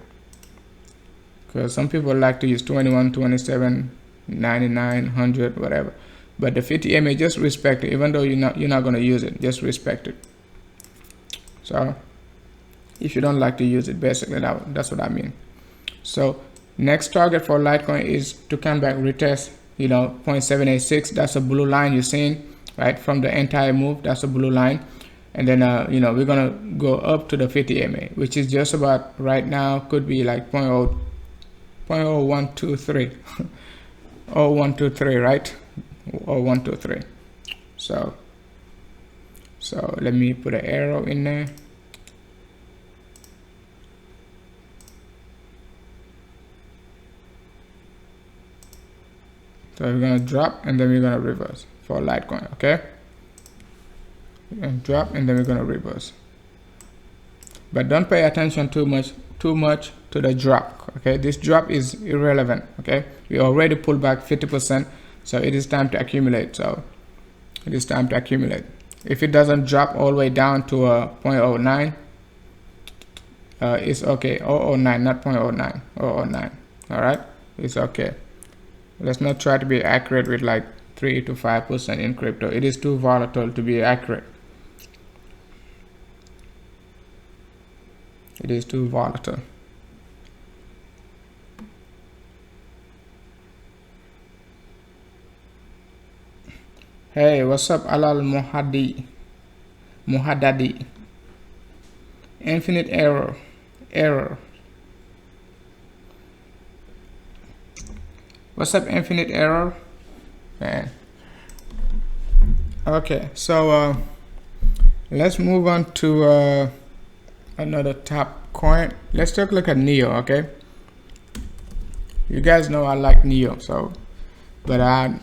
because some people like to use 21, 27, 99, 100, whatever. But the 50 EMA, just respect it. Even though you're not gonna use it, just respect it. So if you don't like to use it, basically that's what I mean. So next target for Litecoin is to come back, retest, you know, 0.786. That's a blue line you're seeing, right? From the entire move, that's a blue line. And then, you know, we're going to go up to the 50 MA, which is just about right now, could be like 0.0123, 0123, right? Or 123. So let me put an arrow in there. So we're going to drop and then we're going to reverse for Litecoin, okay? We're going to drop and then we're going to reverse. But don't pay attention too much to the drop, okay? This drop is irrelevant, okay? We already pulled back 50%, so it is time to accumulate. So it is time to accumulate. If it doesn't drop all the way down to 0.09, it's okay. 009, not 0.09, 009. All right, it's okay. Let's not try to be accurate with like 3 to 5% in crypto. It is too volatile to be accurate. It is too volatile. Hey, what's up, Alal Muhaddadi? Infinite error. What's up, infinite error? Man. Okay, so let's move on to another top coin. Let's take a look at NEO, okay? You guys know I like NEO, so but I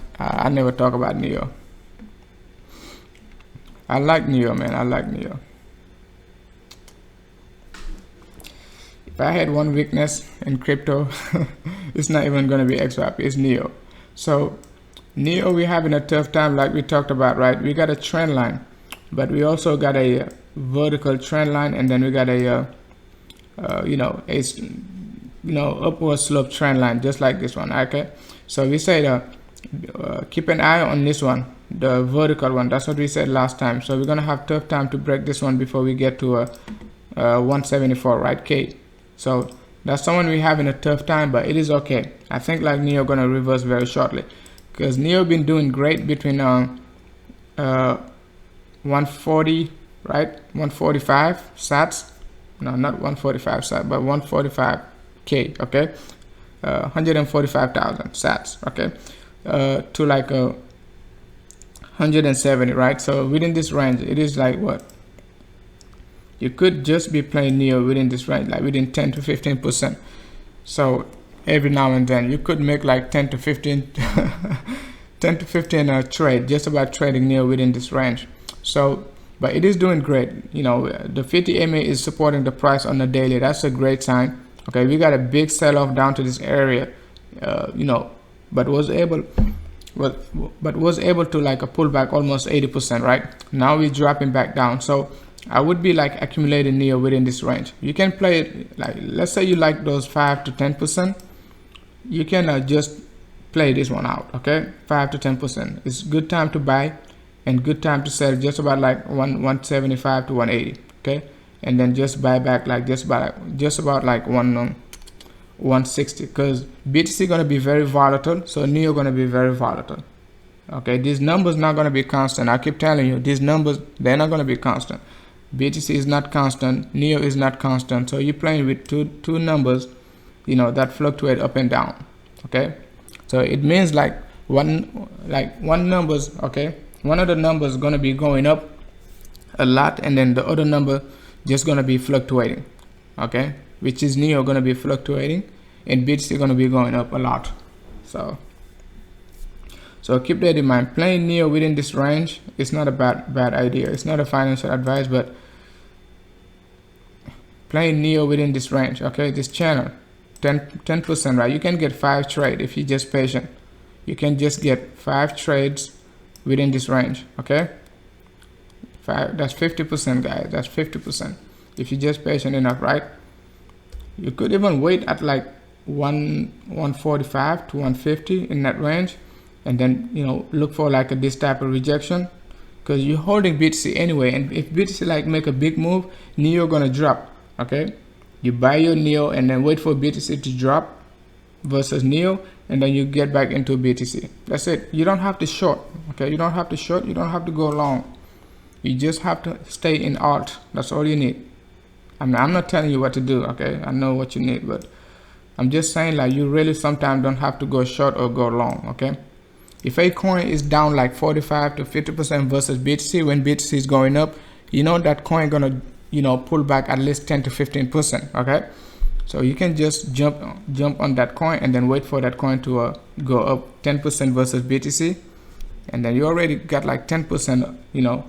never talk about NEO. I like NEO, man. I like NEO. If I had one weakness in crypto, it's not even going to be XRP, it's NEO. So NEO, we're having a tough time, like we talked about, right? We got a trend line, but we also got a vertical trend line, and then we got a upward slope trend line, just like this one. Okay, so we said keep an eye on this one, the vertical one. That's what we said last time. So we're gonna have tough time to break this one before we get to 174, right? K. So that's someone we having a tough time, but it is okay. I think like NEO gonna reverse very shortly, because NEO been doing great between 140, right? 145 sats. No, not 145 sats, but 145K. Okay, 145,000 sats. Okay, to like 170, right? So within this range, it is like what? You could just be playing NEO within this range, like within 10 to 15%. So every now and then you could make like 10 to 15 10 to 15 trade, just about trading NEO within this range. So but it is doing great. You know, the 50 MA is supporting the price on the daily. That's a great sign. Okay, we got a big sell-off down to this area, you know, but was able to like a pullback almost 80%, right? Now we're dropping back down. So I would be like accumulating NEO within this range. You can play it like, let's say you like those 5 to 10%, you can just play this one out. Okay, 5 to 10%. It's good time to buy and good time to sell, just about like 175 to 180. Okay, and then just buy back like just about like 160, because BTC gonna be very volatile, so NEO gonna be very volatile. Okay, these numbers not gonna be constant. I keep telling you, these numbers, they're not gonna be constant. BTC is not constant, NEO is not constant. So you're playing with two numbers, you know, that fluctuate up and down. Okay, so it means like one numbers, okay, one of the numbers gonna be going up a lot, and then the other number just gonna be fluctuating. Okay, which is NEO gonna be fluctuating and BTC gonna be going up a lot. So keep that in mind. Playing NEO within this range is not a bad idea. It's not a financial advice, but playing NEO within this range, okay, this channel, 10%, right? You can get 5 trades if you're just patient. You can just get 5 trades within this range. Okay, 5, that's 50%, guys. That's 50% if you're just patient enough, right? You could even wait at like 145 to 150 in that range, and then, you know, look for like this type of rejection, because you're holding BTC anyway, and if BTC like make a big move, NEO gonna drop. Okay, you buy your NEO and then wait for BTC to drop, versus NEO, and then you get back into BTC. That's it. You don't have to short, okay? You don't have to short, you don't have to go long. You just have to stay in alt. That's all you need. I'm not telling you what to do, okay? I know what you need, but I'm just saying, like, you really sometimes don't have to go short or go long, okay? If a coin is down like 45 to 50% versus BTC, when BTC is going up, you know that coin gonna, you know, pull back at least 10 to 15%, okay? So you can just jump on that coin and then wait for that coin to go up 10% versus BTC, and then you already got like 10%, you know,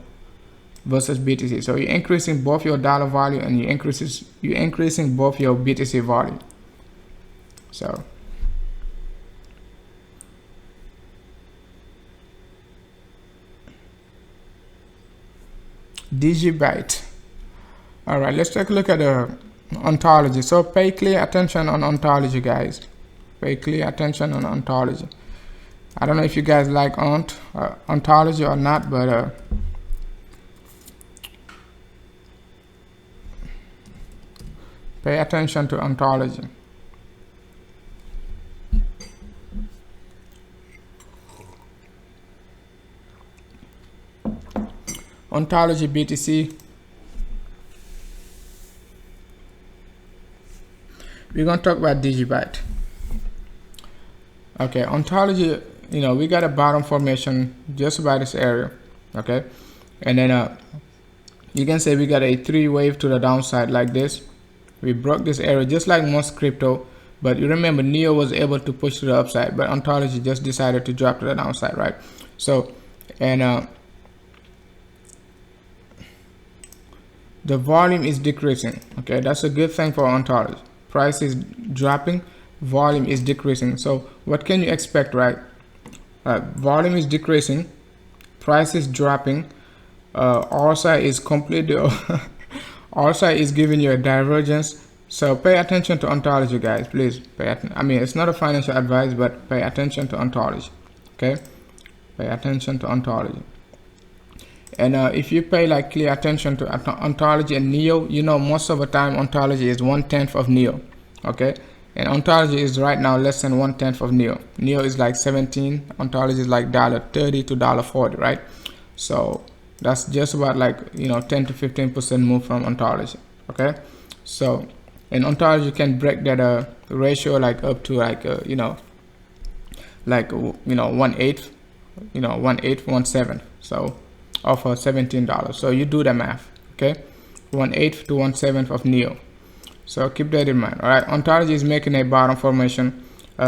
versus BTC. So you're increasing both your dollar value and you're increasing both your BTC value. So DigiByte. All right, let's take a look at the ontology. So pay clear attention on ontology, guys. Pay clear attention on ontology. I don't know if you guys like ontology or not, but pay attention to ontology. Ontology BTC. We're going to talk about DigiByte. Okay, ontology, you know, we got a bottom formation just about this area, okay? And then you can say we got a 3-wave to the downside like this. We broke this area just like most crypto, but you remember NEO was able to push to the upside, but ontology just decided to drop to the downside, right? So, and the volume is decreasing, okay? That's a good thing for ontology. Price is dropping, volume is decreasing. So what can you expect, right? Volume is decreasing, price is dropping, RSI is completely RSI is giving you a divergence. So pay attention to ontology, guys, please. I mean, it's not a financial advice, but pay attention to ontology, okay? Pay attention to ontology. And if you pay like clear attention to ontology and NEO, you know most of the time ontology is 1/10 of NEO, okay? And ontology is right now less than 1/10 of NEO. NEO is like 17, ontology is like $30 to $40, right? So that's just about like, you know, 10 to 15% move from ontology, okay? So in ontology, you can break that ratio like up to like you know, like 1/8, you know, 1/8, 1/7. So of $17. So you do the math, okay? 1/8 to 1/7 of NEO. So keep that in mind. All right, ontology is making a bottom formation.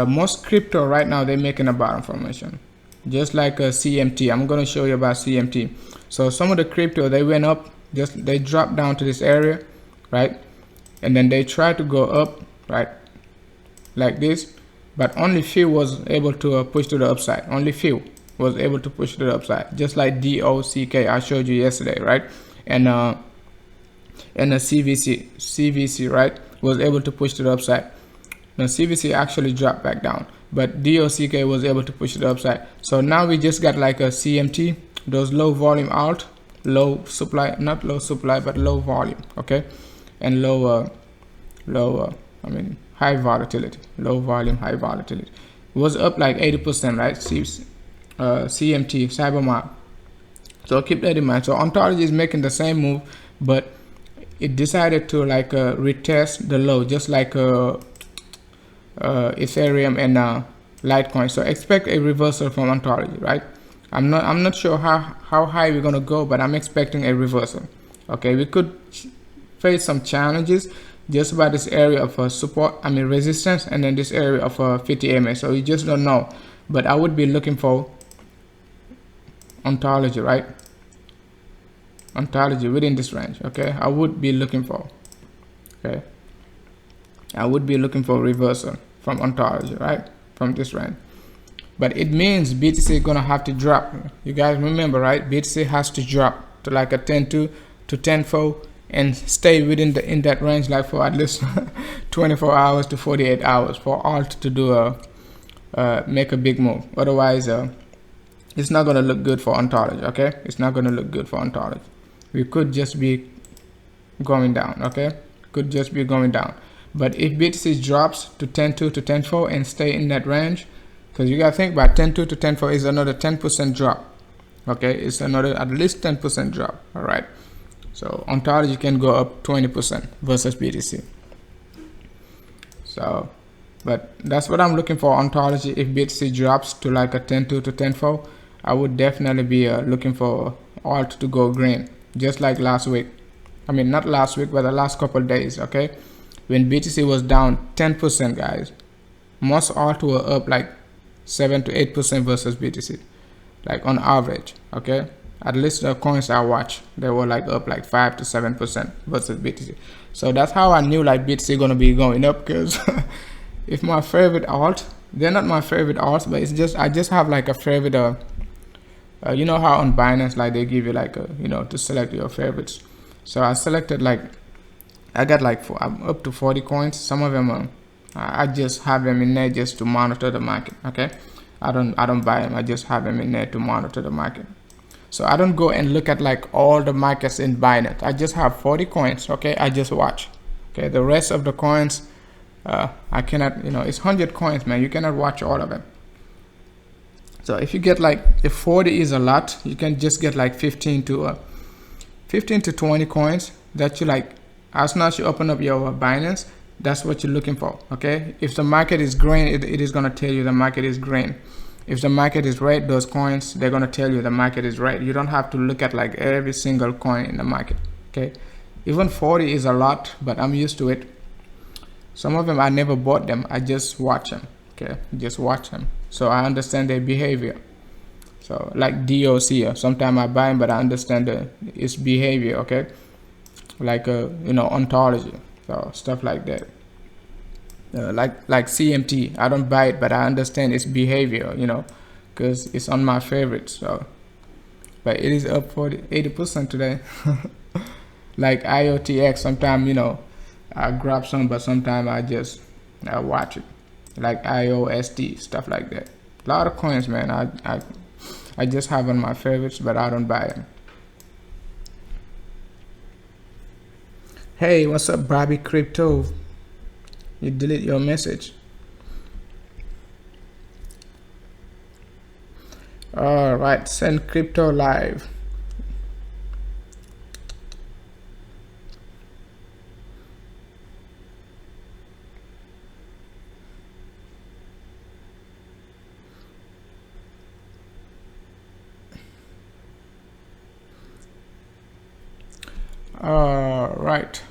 Most crypto right now, they're making a bottom formation, just like a CMT. I'm going to show you about CMT. So some of the crypto, they went up, they dropped down to this area, right? And then they tried to go up, right, like this, but only few was able to push to the upside. Only few was able to push to the upside, just like DOCK I showed you yesterday, right? And the CVC, right, was able to push to the upside. Now CVC actually dropped back down, but DOCK was able to push to the upside. So now we just got like a CMT, those low volume alt, low supply, not low supply, but low volume, okay? And I mean high volatility, low volume, high volatility. It was up like 80%, right? CMT, Cybermark. So keep that in mind. So ontology is making the same move, but it decided to like retest the low, just like Ethereum and LITECOIN. So expect a reversal from ontology, right? I'm not sure how high we're gonna go, but I'm expecting a reversal. Okay, we could face some challenges just about this area of support, I mean resistance, and then this area of 50 MA. So you just don't know, but I would be looking for ontology, right? Ontology within this range, okay? I would be looking for, okay? I would be looking for reversal from ontology, right? From this range. But it means BTC is gonna have to drop. You guys remember, right? BTC has to drop to like a 10.2 to 10.4 and stay within in that range like for at least 24 hours to 48 hours for alt to do make a big move. Otherwise, it's not going to look good for ontology, okay? It's not going to look good for ontology. We could just be going down, okay? Could just be going down. But if BTC drops to 10.2 to 10.4 and stay in that range, because you gotta think about 10.2 to 10.4 is another 10% drop. Okay, it's another at least 10% drop. All right, so ontology can go up 20% versus BTC. So, but that's what I'm looking for, ontology. If BTC drops to like a 10.2 to 10.4, I would definitely be looking for alt to go green, just like last week. I mean, not last week, but the last couple days. Okay, when BTC was down 10%, guys, most alt were up like 7 to 8% versus BTC, like on average. Okay, at least the coins I watch, they were like up like 5 to 7% versus BTC. So that's how I knew like BTC gonna be going up, because if my favorite alt, they're not my favorite alts, but it's just I just have like a favorite. You know how on Binance, like they give you like a, you know, to select your favorites. So I selected like, I got like I'm up to 40 coins. Some of them I just have them in there just to monitor the market. Okay, I don't buy them. I just have them in there to monitor the market. So I don't go and look at like all the markets in Binance. I just have 40 coins. Okay, I just watch. Okay, the rest of the coins, I cannot, you know, it's 100 coins, man. You cannot watch all of them. So if you get like, if 40 is a lot, you can just get like 15 to 20 coins that you like. As soon as you open up your Binance, that's what you're looking for. Okay, if the market is green, it is going to tell you the market is green. If the market is red, those coins, they're going to tell you the market is red. You don't have to look at like every single coin in the market. Okay, even 40 is a lot, but I'm used to it. Some of them I never bought them, I just watch them. Okay, just watch them, so I understand their behavior. So like DOC, sometimes I buy them, but I understand its behavior. Okay, like you know, ontology, so stuff like that. Like CMT, I don't buy it, but I understand its behavior, you know, because it's on my favorites. So, but it is up 80% today. Like IOTX, sometimes, you know, I grab some, but sometimes I just watch it. Like IOST, stuff like that. A lot of coins, man. I just have on my favorites, but I don't buy them. Hey, what's up, Bobby Crypto? You delete your message. All right, send crypto live. All right.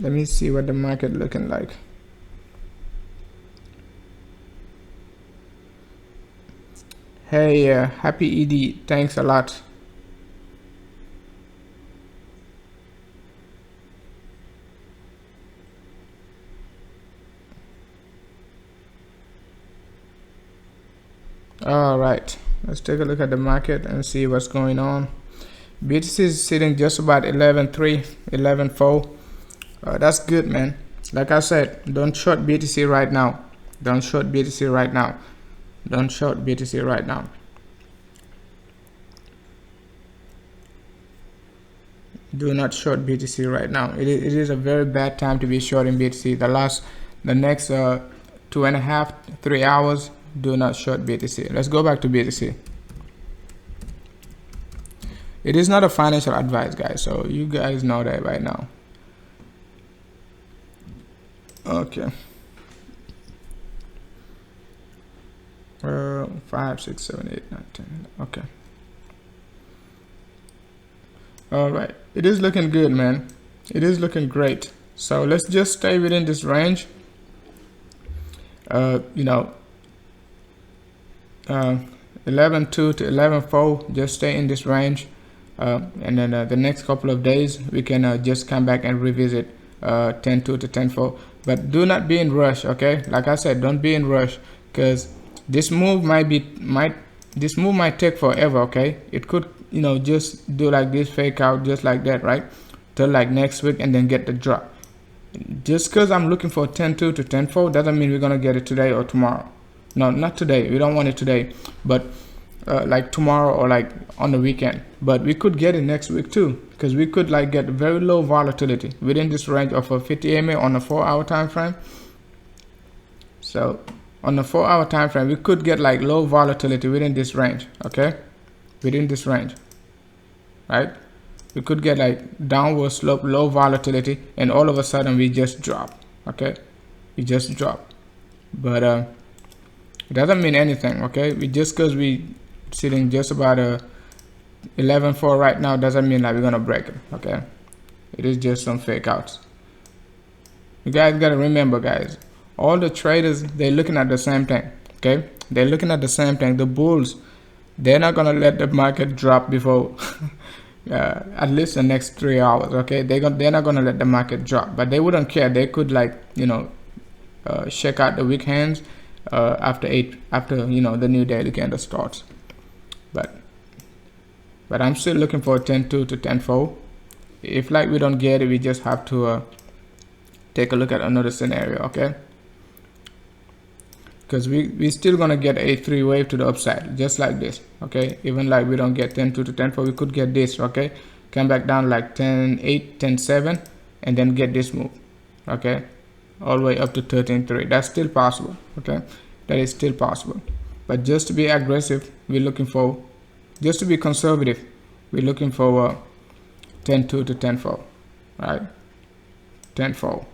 Let me see what the market looking like. Hey, happy ED. Thanks a lot. All right. Let's take a look at the market and see what's going on. BTC is sitting just about 11.3, 11.4. That's good, man. Like I said, don't short BTC right now. Don't short BTC right now. Don't short BTC right now. Do not short BTC right now. It is a very bad time to be shorting BTC. The next 2.5, 3 hours, do not short BTC. Let's go back to BTC. It is not a financial advice, guys, so you guys know that right now. Okay. 5, 6, 7, 8, 9, 10. Okay. All right. It is looking good, man. It is looking great. So let's just stay within this range. You know, 11.2 to 11.4. Just stay in this range. And then the next couple of days we can just come back and revisit 10.2 to 10.4. But do not be in rush, okay? Like I said, don't be in rush, because this move might take forever, okay? It could, you know, just do like this, fake out just like that, right? Till like next week and then get the drop. Just because I'm looking for 10.2 to 10.4 doesn't mean we're gonna get it today or tomorrow. No, not today. We don't want it today. But like tomorrow or like on the weekend, but we could get it next week too, because we could like get very low volatility within this range of a 50 EMA on a 4-hour time frame. So on the 4-hour time frame, we could get like low volatility within this range. Okay, within this range, right? We could get like downward slope, low volatility, and all of a sudden we just drop. Okay, we just drop. But it doesn't mean anything. Okay, we just because we sitting just about a 11.4 right now doesn't mean that we're gonna break it. Okay, it is just some fake outs. You guys gotta remember, guys, all the traders, they're looking at the same thing. Okay, they're looking at the same thing. The bulls, they're not gonna let the market drop before at least the next 3 hours. Okay, they're not gonna let the market drop, but they wouldn't care. They could, like, you know, check out the weak hands after you know, the new daily candle starts. But I'm still looking for 10.2 to 10.4. If like we don't get it, we just have to take a look at another scenario. Okay, because we still gonna get a 3 wave to the upside, just like this. Okay, even like we don't get 10.2 to 10.4, we could get this. Okay, come back down like 10.8, 10.7, and then get this move. Okay, all the way up to 13.3. That's still possible. Okay, that is still possible. But just to be aggressive, we're looking for, just to be conservative, we're looking for 10.2 to 10.4. Right, 10.4.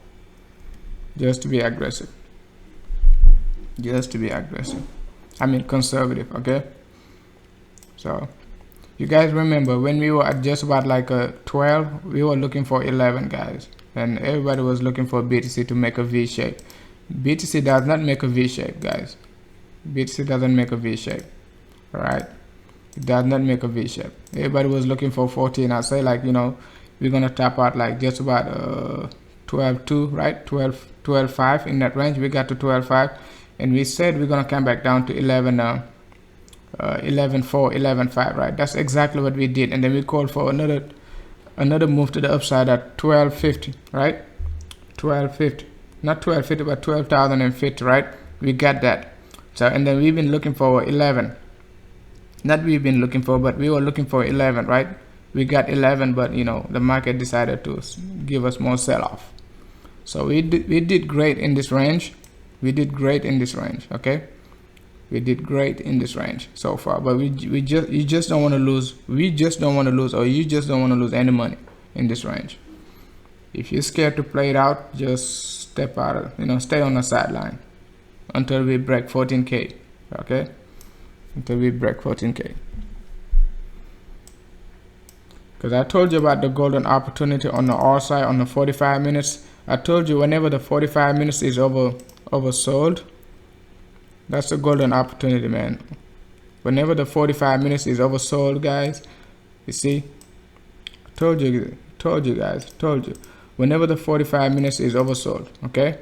Just to be aggressive. Just to be aggressive. I mean conservative. Okay. So you guys remember when we were at just about like a 12, we were looking for 11, guys, and everybody was looking for BTC to make a V shape. BTC does not make a V shape, guys. BTC doesn't make a V shape. All right, it does not make a V shape. Everybody was looking for 14. I say, like, you know, we're gonna tap out like just about 12.2, right? 12.5 in that range. We got to 12.5, and we said we're gonna come back down to 11.4, 11.5, right? That's exactly what we did. And then we called for another move to the upside at 12.50, right? 12.50, not 12.50, but 12,050, right? We got that. So, and then we've been looking for 11. Not we've been looking for, but we were looking for 11, right? We got 11, but you know, the market decided to give us more sell-off. So we did great in this range. We did great in this range. Okay, we did great in this range so far. But you just don't want to lose. We just don't want to lose, or you just don't want to lose any money in this range. If you're scared to play it out, just step out of, you know, stay on the sideline until we break 14K. Okay, until we break 14K. Because I told you about the golden opportunity on the R side on the 45 minutes. I told you whenever the 45 minutes is oversold, that's a golden opportunity, man. Whenever the 45 minutes is oversold, guys, you see, told you guys, whenever the 45 minutes is oversold, okay,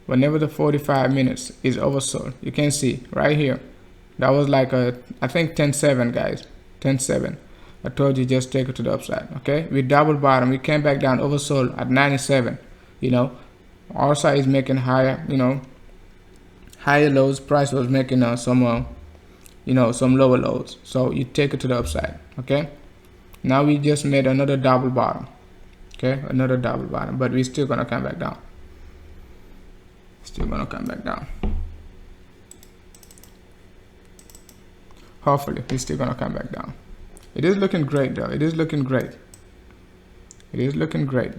whenever the 45 minutes is oversold, you can see right here, that was like a, I think 10.7, guys, 10.7. I told you, just take it to the upside. Okay, we double bottom, we came back down, oversold at 97. You know, our side is making higher, you know, higher lows. Price was making some you know, some lower lows. So you take it to the upside. Okay, now we just made another double bottom. Okay, another double bottom, but we're still gonna come back down. Still gonna come back down. Hopefully we're still gonna come back down. It is looking great, though. It is looking great. It is looking great.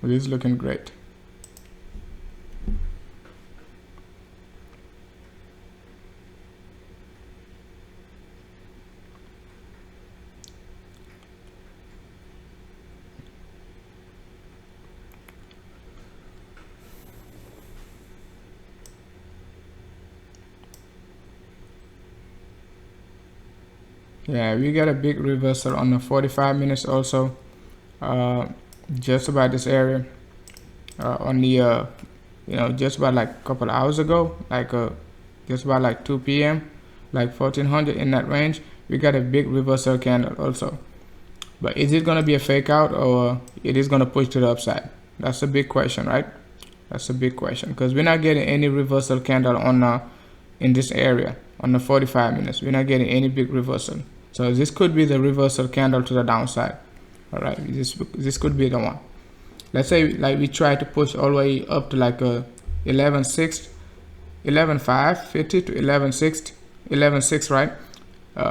It is looking great. Yeah, we got a big reversal on the 45 minutes also, just about this area, on the you know, just about like a couple hours ago, like just about like 2 p.m, like 1400 in that range. We got a big reversal candle also. But is it gonna be a fake out, or it is gonna push to the upside? That's a big question, right? That's a big question, because we're not getting any reversal candle on in this area on the 45 minutes. We're not getting any big reversal. So this could be the reversal candle to the downside. All right, this could be the one. Let's say like we try to push all the way up to like a 11.6, 11.550 to 11.6, 11.6, right?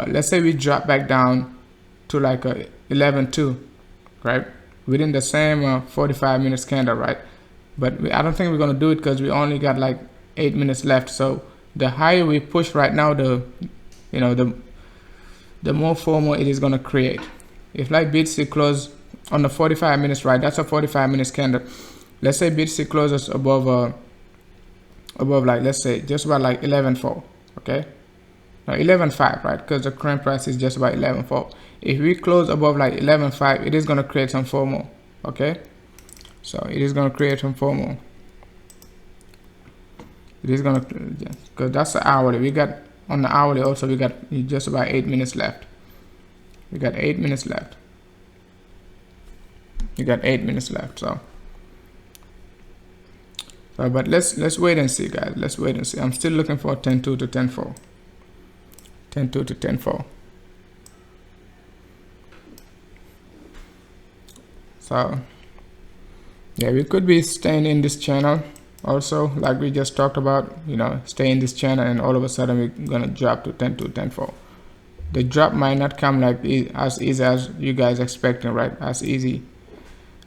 Let's say we drop back down to like a 11.2, right? Within the same 45 minutes candle, right? But I don't think we're gonna do it because we only got like 8 minutes left. So the higher we push right now, the more FOMO it is gonna create. If like BTC close on the 45 minutes, right? That's a 45 minutes candle. Let's say BTC closes above like, let's say just about like 11.4, okay? Now 11.5, right? Because the current price is just about 11.4. If we close above like 11.5, it is gonna create some FOMO, okay? So it is gonna create some FOMO. It is gonna, because that's the hourly. We got on the hourly also, we got just about 8 minutes left. We got 8 minutes left. You got 8 minutes left. So but let's wait and see, guys. Let's wait and see. I'm still looking for 10.2 to 10.4. 10.2 to 10.4. So yeah, we could be staying in this channel also, like we just talked about, you know, stay in this channel and all of a sudden we're gonna drop to 10.2, 10.4. The drop might not come like as easy as you guys expecting, right? As easy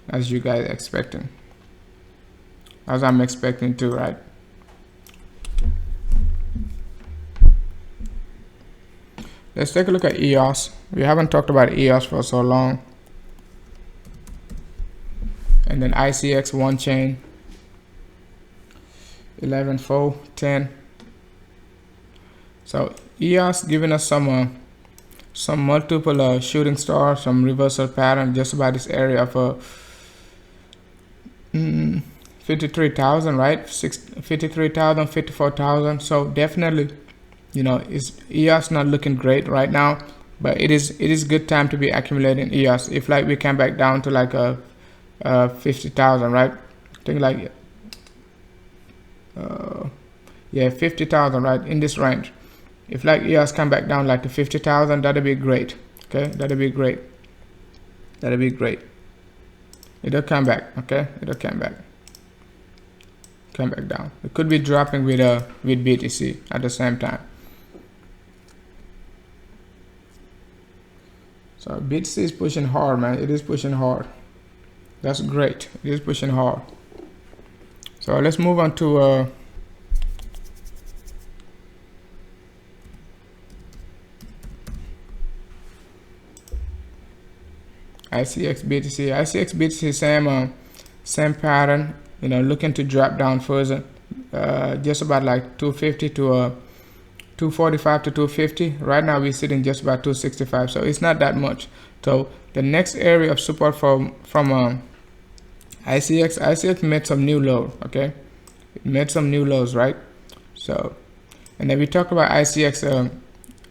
as you guys expecting, as I'm expecting too, right? Let's take a look at EOS. We haven't talked about EOS for so long. And then ICX, WANCHAIN, 11.4, 10. So EOS giving us some multiple shooting stars, some reversal pattern just about this area of 53,000, right? 53,000, 54,000. So definitely, you know, EOS not looking great right now, but it is good time to be accumulating EOS. If like we come back down to like a 50,000, right? I think like yeah, 50,000, right, in this range. If like EOS come back down like to 50,000, that'd be great. Okay, that'd be great. That'd be great. It'll come back. Okay, it'll come back. Come back down. It could be dropping with BTC at the same time. So BTC is pushing hard, man. It is pushing hard. That's great. It is pushing hard. So let's move on to ICX BTC. ICX BTC, same pattern, you know, looking to drop down further, just about like 250 to 245 to 250. Right now we're sitting just about 265, so it's not that much. So the next area of support from ICX made some new low. Okay, it made some new lows, right? So, and then we talked about ICX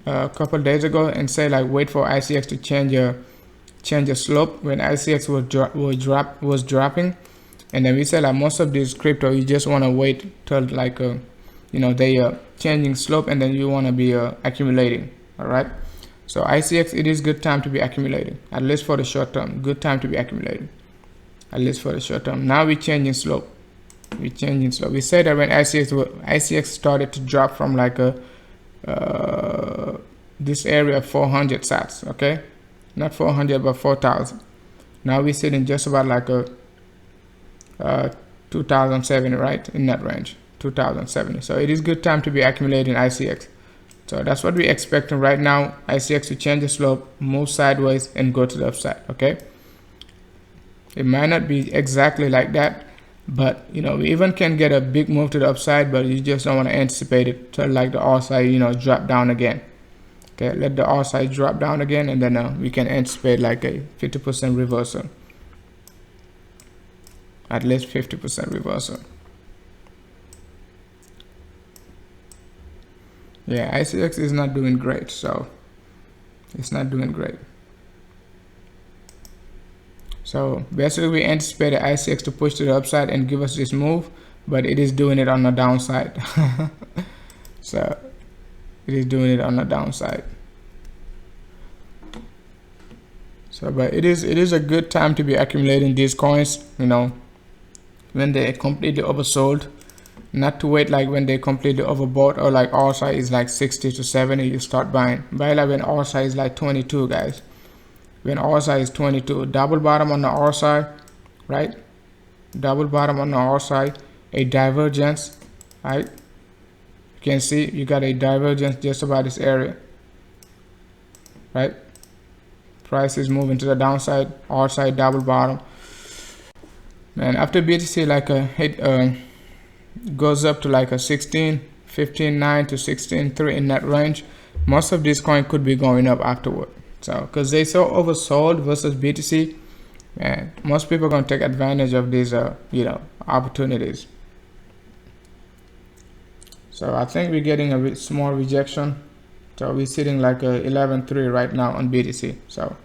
a couple days ago and say like wait for ICX to change a slope when ICX was dropping. And then we said like most of these crypto, you just want to wait till like you know, they are changing slope, and then you want to be accumulating. All right, so ICX, it is good time to be accumulating, at least for the short term. Good time to be accumulating, at least for the short term. Now we're changing slope. We're changing slope. We said that when ICX started to drop from like this area of 400 sats, okay, not 400 but 4,000. Now we're sitting just about like a 2070, right, in that range, 2070. So it is good time to be accumulating ICX. So that's what we're expecting right now. ICX to change the slope, move sideways, and go to the upside. Okay, it might not be exactly like that, but you know, we even can get a big move to the upside, but you just don't want to anticipate it till like the R side, you know, drop down again. Okay, let the R side drop down again, and then we can anticipate like a 50% reversal, at least 50% reversal. Yeah, ICX is not doing great, so it's not doing great. So basically we anticipated ICX to push to the upside and give us this move, but it is doing it on the downside. So it is doing it on the downside. So but it is a good time to be accumulating these coins, you know, when they're completely oversold. Not to wait like when they completely overbought, or like RSI is like 60 to 70, you start buying. Buy like when RSI is like 22, guys. When RSI is 22, double bottom on the RSI, right? Double bottom on the RSI, a divergence, right? You can see you got a divergence just about this area, right? Price is moving to the downside, RSI double bottom. Man, after BTC like a hit, goes up to like a 16, 15.9 to 16.3 in that range, most of this coin could be going up afterward. So because they so oversold versus BTC, man, most people are going to take advantage of these you know, opportunities. So I think we're getting a bit small rejection. So we're sitting like a 11.3 right now on BTC. So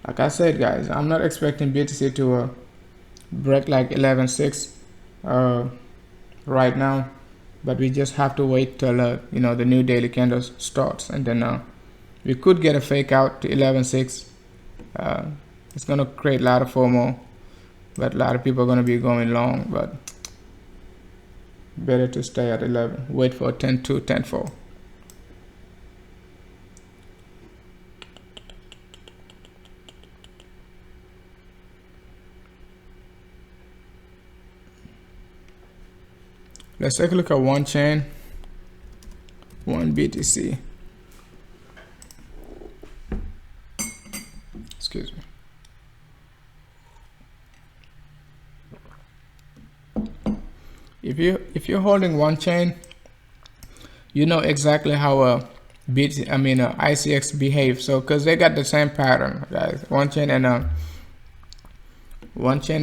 like I said, guys, I'm not expecting BTC to break like 11.6 right now, but we just have to wait till you know, the new daily candle starts, and then we could get a fake out to 11.6. It's gonna create a lot of FOMO, but a lot of people are gonna be going long, but better to stay at 11. Wait for 10.2, 10.4. Let's take a look at OneChain, one BTC. Excuse me. If you're holding OneChain, you know exactly how ICX behaves. So because they got the same pattern, guys. OneChain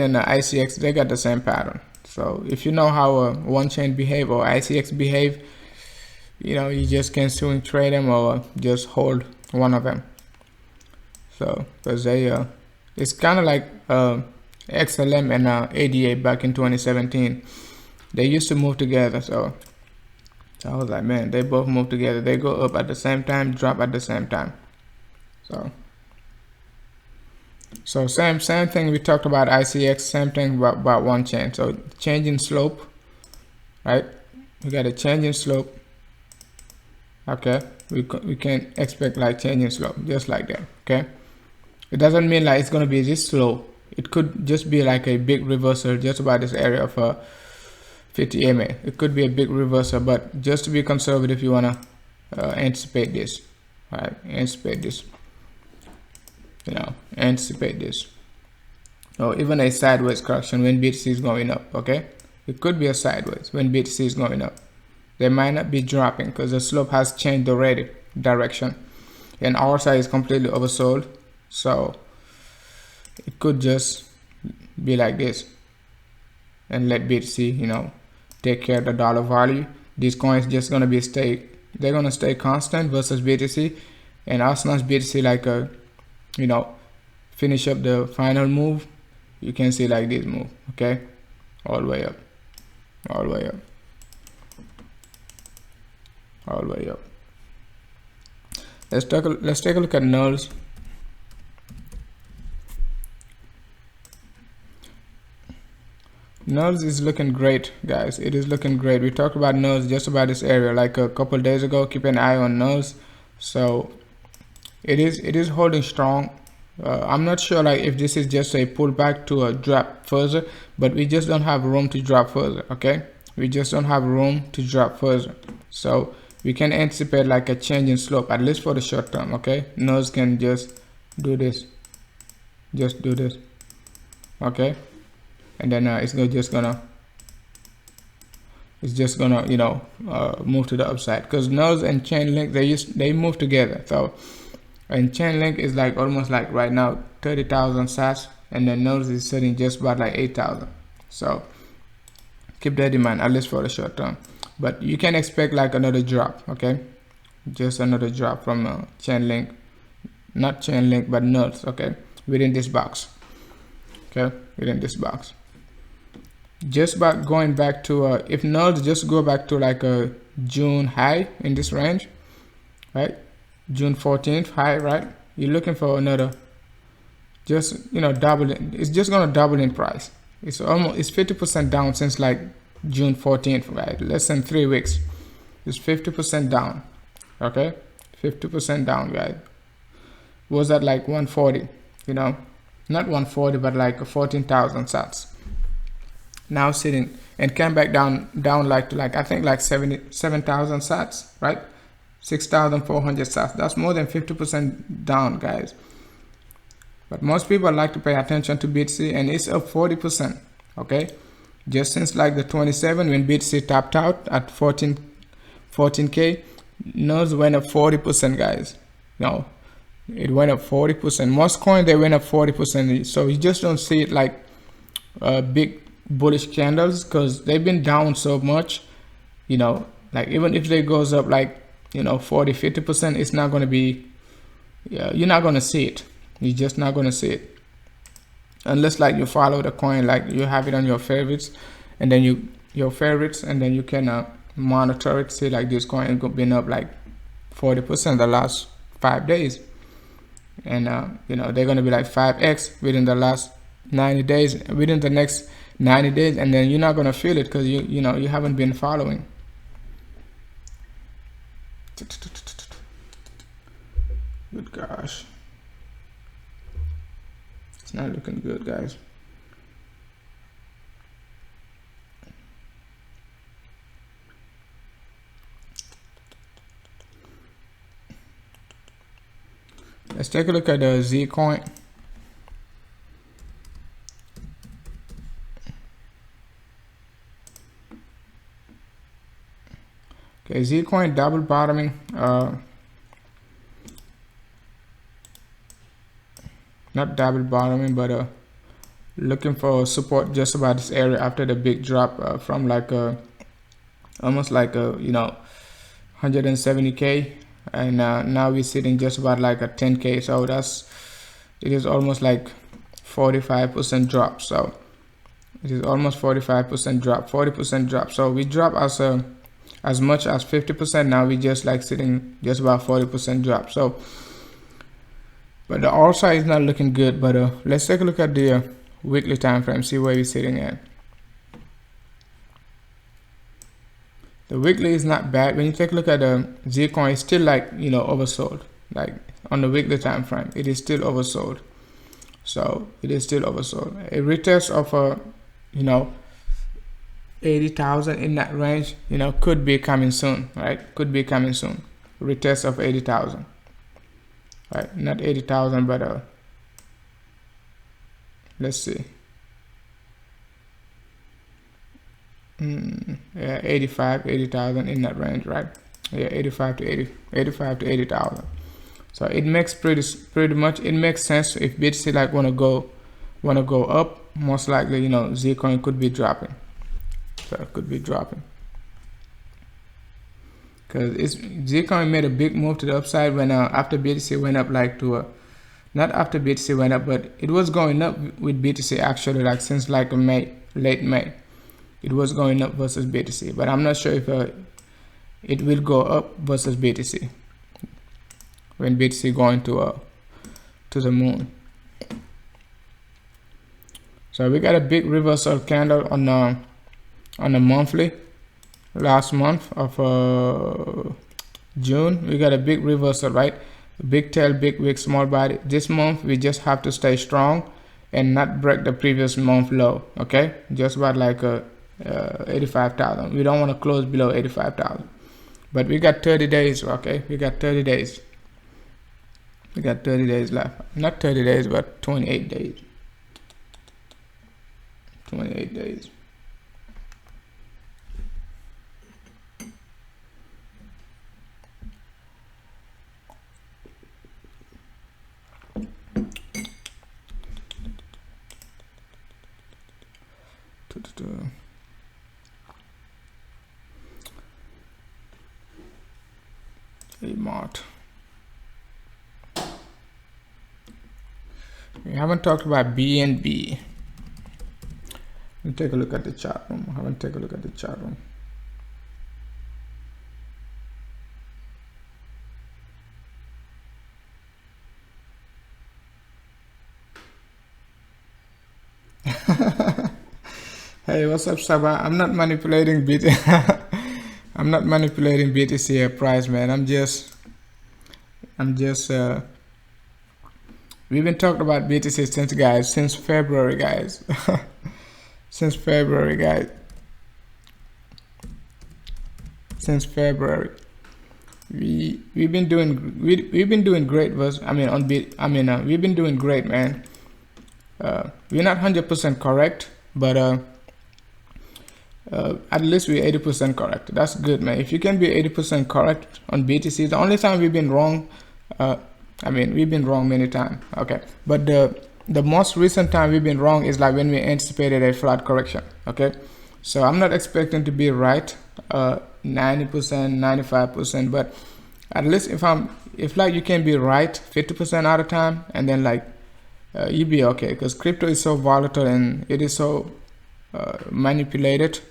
and ICX, they got the same pattern. So if you know how OneChain behave or ICX behave, you know, you just can swing trade them or just hold one of them. So because they it's kind of like XLM and ADA back in 2017. They used to move together. So I was like, man, they both move together. They go up at the same time, drop at the same time. So same thing we talked about ICX, same thing about OneChain. So changing slope, right? We got a changing slope. Okay, we can expect like changing slope just like that. Okay, it doesn't mean like it's gonna be this slow. It could just be like a big reversal just about this area of 50 MA. It could be a big reversal, but just to be conservative, you wanna anticipate this, right? Anticipate this. You know, anticipate this, or even a sideways correction when BTC is going up. Okay, it could be a sideways when BTC is going up. They might not be dropping because the slope has changed already direction, and our side is completely oversold. So it could just be like this and let BTC, you know, take care of the dollar value. These coins just gonna be they're gonna stay constant versus BTC, and as long as BTC like a, you know, finish up the final move, you can see like this move. Okay, all the way up, all the way up, all the way up. Let's take a look at nulls. Nulls is looking great, guys. It is looking great. We talked about nulls just about this area like a couple days ago. Keep an eye on nulls. So it is holding strong. I'm not sure like if this is just a pullback to a drop further, but we just don't have room to drop further. Okay, we just don't have room to drop further, so we can anticipate like a change in slope, at least for the short term. Okay, nulls can just do this, just do this. Okay, and then it's just gonna you know, move to the upside, because nulls and chain link, they move together. So and chain link is like almost like right now 30,000 sats, and then nulls is sitting just about like 8,000. So keep that in mind, at least for the short term. But you can expect like another drop. Okay, just another drop from chain link, not chain link but nulls. Okay, within this box. Okay, within this box, just about going back to if nulls just go back to like a June high in this range, right? June 14th high, right? You're looking for another, just, you know, double it. It's just gonna double in price. It's 50% down since like June 14th, right? Less than 3 weeks. It's 50% down. Okay, 50% down, guys. Was that like 140? You know, not 140, but like 14,000 sats. Now sitting and came back down like to like, I think like 77,000 sats, right? 6,400 sats. That's more than 50% down, guys. But most people like to pay attention to BTC, and it's up 40%. Okay, just since like the 27 when BTC tapped out at 14k, NOS went up 40%, guys. No, it went up 40%. Most coins, they went up 40%. So you just don't see it like big bullish candles, because they've been down so much. You know, like even if they goes up like, you know, 40-50%, it's not going to be, you're not going to see it. You're just not going to see it unless like you follow the coin, like you have it on your favorites, and then your favorites, and then you can monitor it. See like this coin been up like 40% the last 5 days, and you know, they're going to be like 5x within the last 90 days, within the next 90 days, and then you're not going to feel it because you know, you haven't been following. Good gosh, it's not looking good, guys. Let's take a look at the ZILLIQA. Okay, ZILLIQA double bottoming. Not double bottoming, but looking for support just about this area after the big drop from like almost like you know, 170k, and now we're sitting just about like a 10k. So it is almost like 45% drop. So it is almost 45% drop, 40% drop. So we drop as much as 50%. Now we just like sitting just about 40% drop. So but the all side is not looking good. But let's take a look at the weekly time frame, see where we're sitting at. The weekly is not bad. When you take a look at the ZILLIQA, it's still like, you know, oversold. Like on the weekly time frame, it is still oversold. So it is still oversold. A retest of you know, 80,000 in that range, you know, could be coming soon, right? Could be coming soon. Retest of 80,000. Right, not 80,000, but let's see. Yeah, 80,000 in that range, right? Yeah, 85 to 80,000. So it makes pretty much, it makes sense. If BTC like wanna go up, most likely, you know, ZILLIQA could be dropping. So it could be dropping, because ZILLIQA made a big move to the upside when after BTC went up like to not after BTC went up, but it was going up with BTC actually, like since like late May. It was going up versus BTC, but I'm not sure if it will go up versus BTC when BTC going to the moon. So we got a big reversal candle on the monthly. Last month of June, we got a big reversal, right? Big tail, big wick, small body. This month we just have to stay strong and not break the previous month low. Okay, just about like 85,000. We don't want to close below 85,000, but we got 30 days. Okay, we got 30 days. We got 30 days left. Not 30 days, but 28 days. 28 days. Mart. We haven't talked about BNB. me take a look at the chart room. I haven't taken a look at the chart room. Hey, what's up, Saba? I'm not manipulating BTC. I'm not manipulating BTC price, man. I'm just we've been talking about BTC since February, guys. Since February, guys. Since February. We've been doing great. We've been doing great, man. We're not 100% correct, but at least we're 80% correct. That's good, man. If you can be 80% correct on BTC, the only time we've been wrong, we've been wrong many times, okay, but the most recent time we've been wrong is like when we anticipated a flat correction, okay. So I'm not expecting to be right 90%, 95%, but at least if like you can be right 50% out of time, and then like you be okay, because crypto is so volatile and it is so manipulated.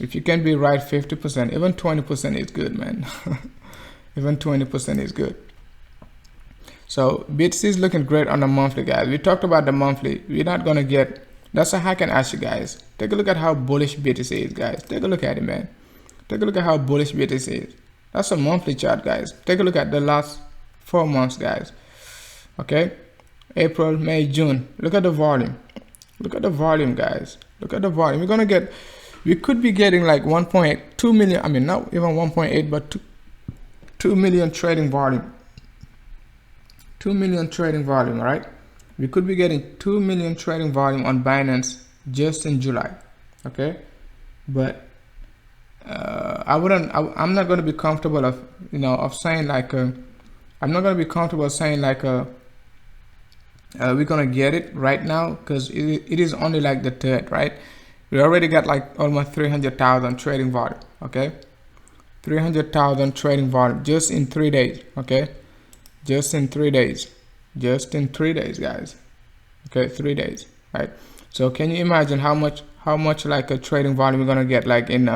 If you can be right 50%, even 20% is good, man. Even 20% is good. So BTC is looking great on the monthly, guys. We talked about the monthly. We're not gonna get. That's a hack and ask you guys. Take a look at how bullish BTC is, guys. Take a look at it, man. Take a look at how bullish BTC is. That's a monthly chart, guys. Take a look at the last 4 months, guys. Okay, April, May, June. Look at the volume. Look at the volume, guys. Look at the volume. We could be getting like 1.2 million. I mean, not even 1.8, but 2 million trading volume. 2 million trading volume, right? We could be getting 2 million trading volume on Binance just in July, okay? But I'm not going to be comfortable of saying like I'm not going to be comfortable saying like we're going to get it right now, because it is only like the third, right? We already got like almost 300,000 trading volume, okay? 300,000 trading volume just in 3 days, okay? Just in 3 days. Just in 3 days, guys. Okay, 3 days, right? So can you imagine how much like a trading volume we're gonna get like in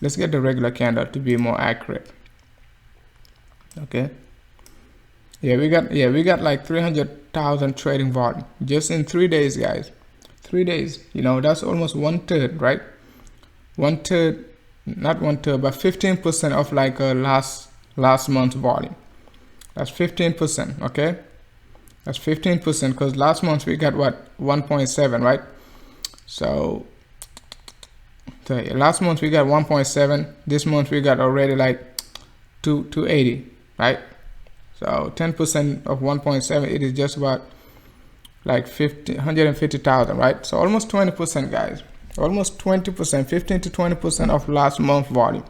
let's get the regular candle to be more accurate. Okay. Yeah, we got like 300,000 trading volume just in 3 days, guys. 3 days, that's almost 1/3, right? 1/3, not 1/3, but 15% of like last month's volume. That's 15%, okay? That's 15%, because last month we got what, 1.7, right? So last month we got 1.7. This month we got already like 280, right? So 10% of 1.7, it is just about like 150,000, right? So almost 20%, guys. Almost 20%, 15 to 20% of last month volume.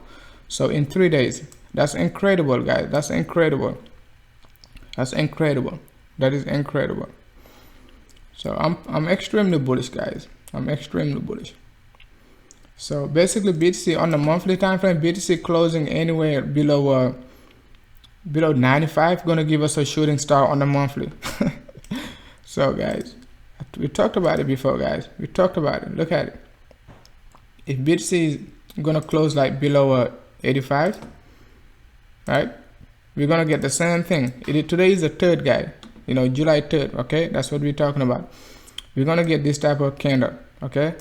So in 3 days, that's incredible, guys. That's incredible. That's incredible. That is incredible. So I'm extremely bullish, guys. I'm extremely bullish. So basically, BTC on the monthly time frame, BTC closing anywhere below 95 gonna give us a shooting star on the monthly. So guys, we talked about it before, guys. We talked about it. Look at it. If BTC is gonna close like below 85, right? We're gonna get the same thing. Today is the 3rd, guy. July 3rd. Okay, that's what we're talking about. We're gonna get this type of candle. Okay,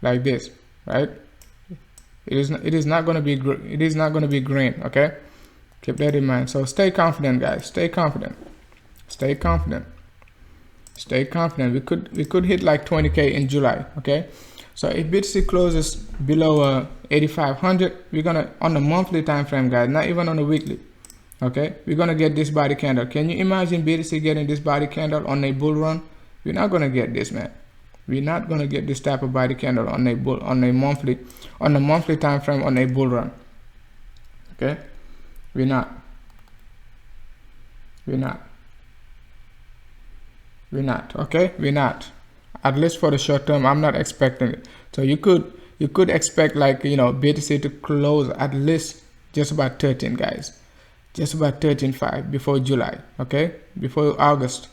like this, right? It is not gonna be green. Okay, keep that in mind. So stay confident, guys. Stay confident. Stay confident. Stay confident. We could hit like 20K in July. Okay, so if BTC closes below 8,500, we're gonna, on the monthly time frame, guys, not even on the weekly. Okay, we're gonna get this body candle. Can you imagine BTC getting this body candle on a bull run? We're not gonna get this, man. We're not gonna get this type of body candle on the monthly time frame on a bull run. Okay, we're not. Okay, we're not. At least for the short term, I'm not expecting it. So you could expect like BTC to close at least just about 13, guys. Just about 13.5 before July. Okay, before August.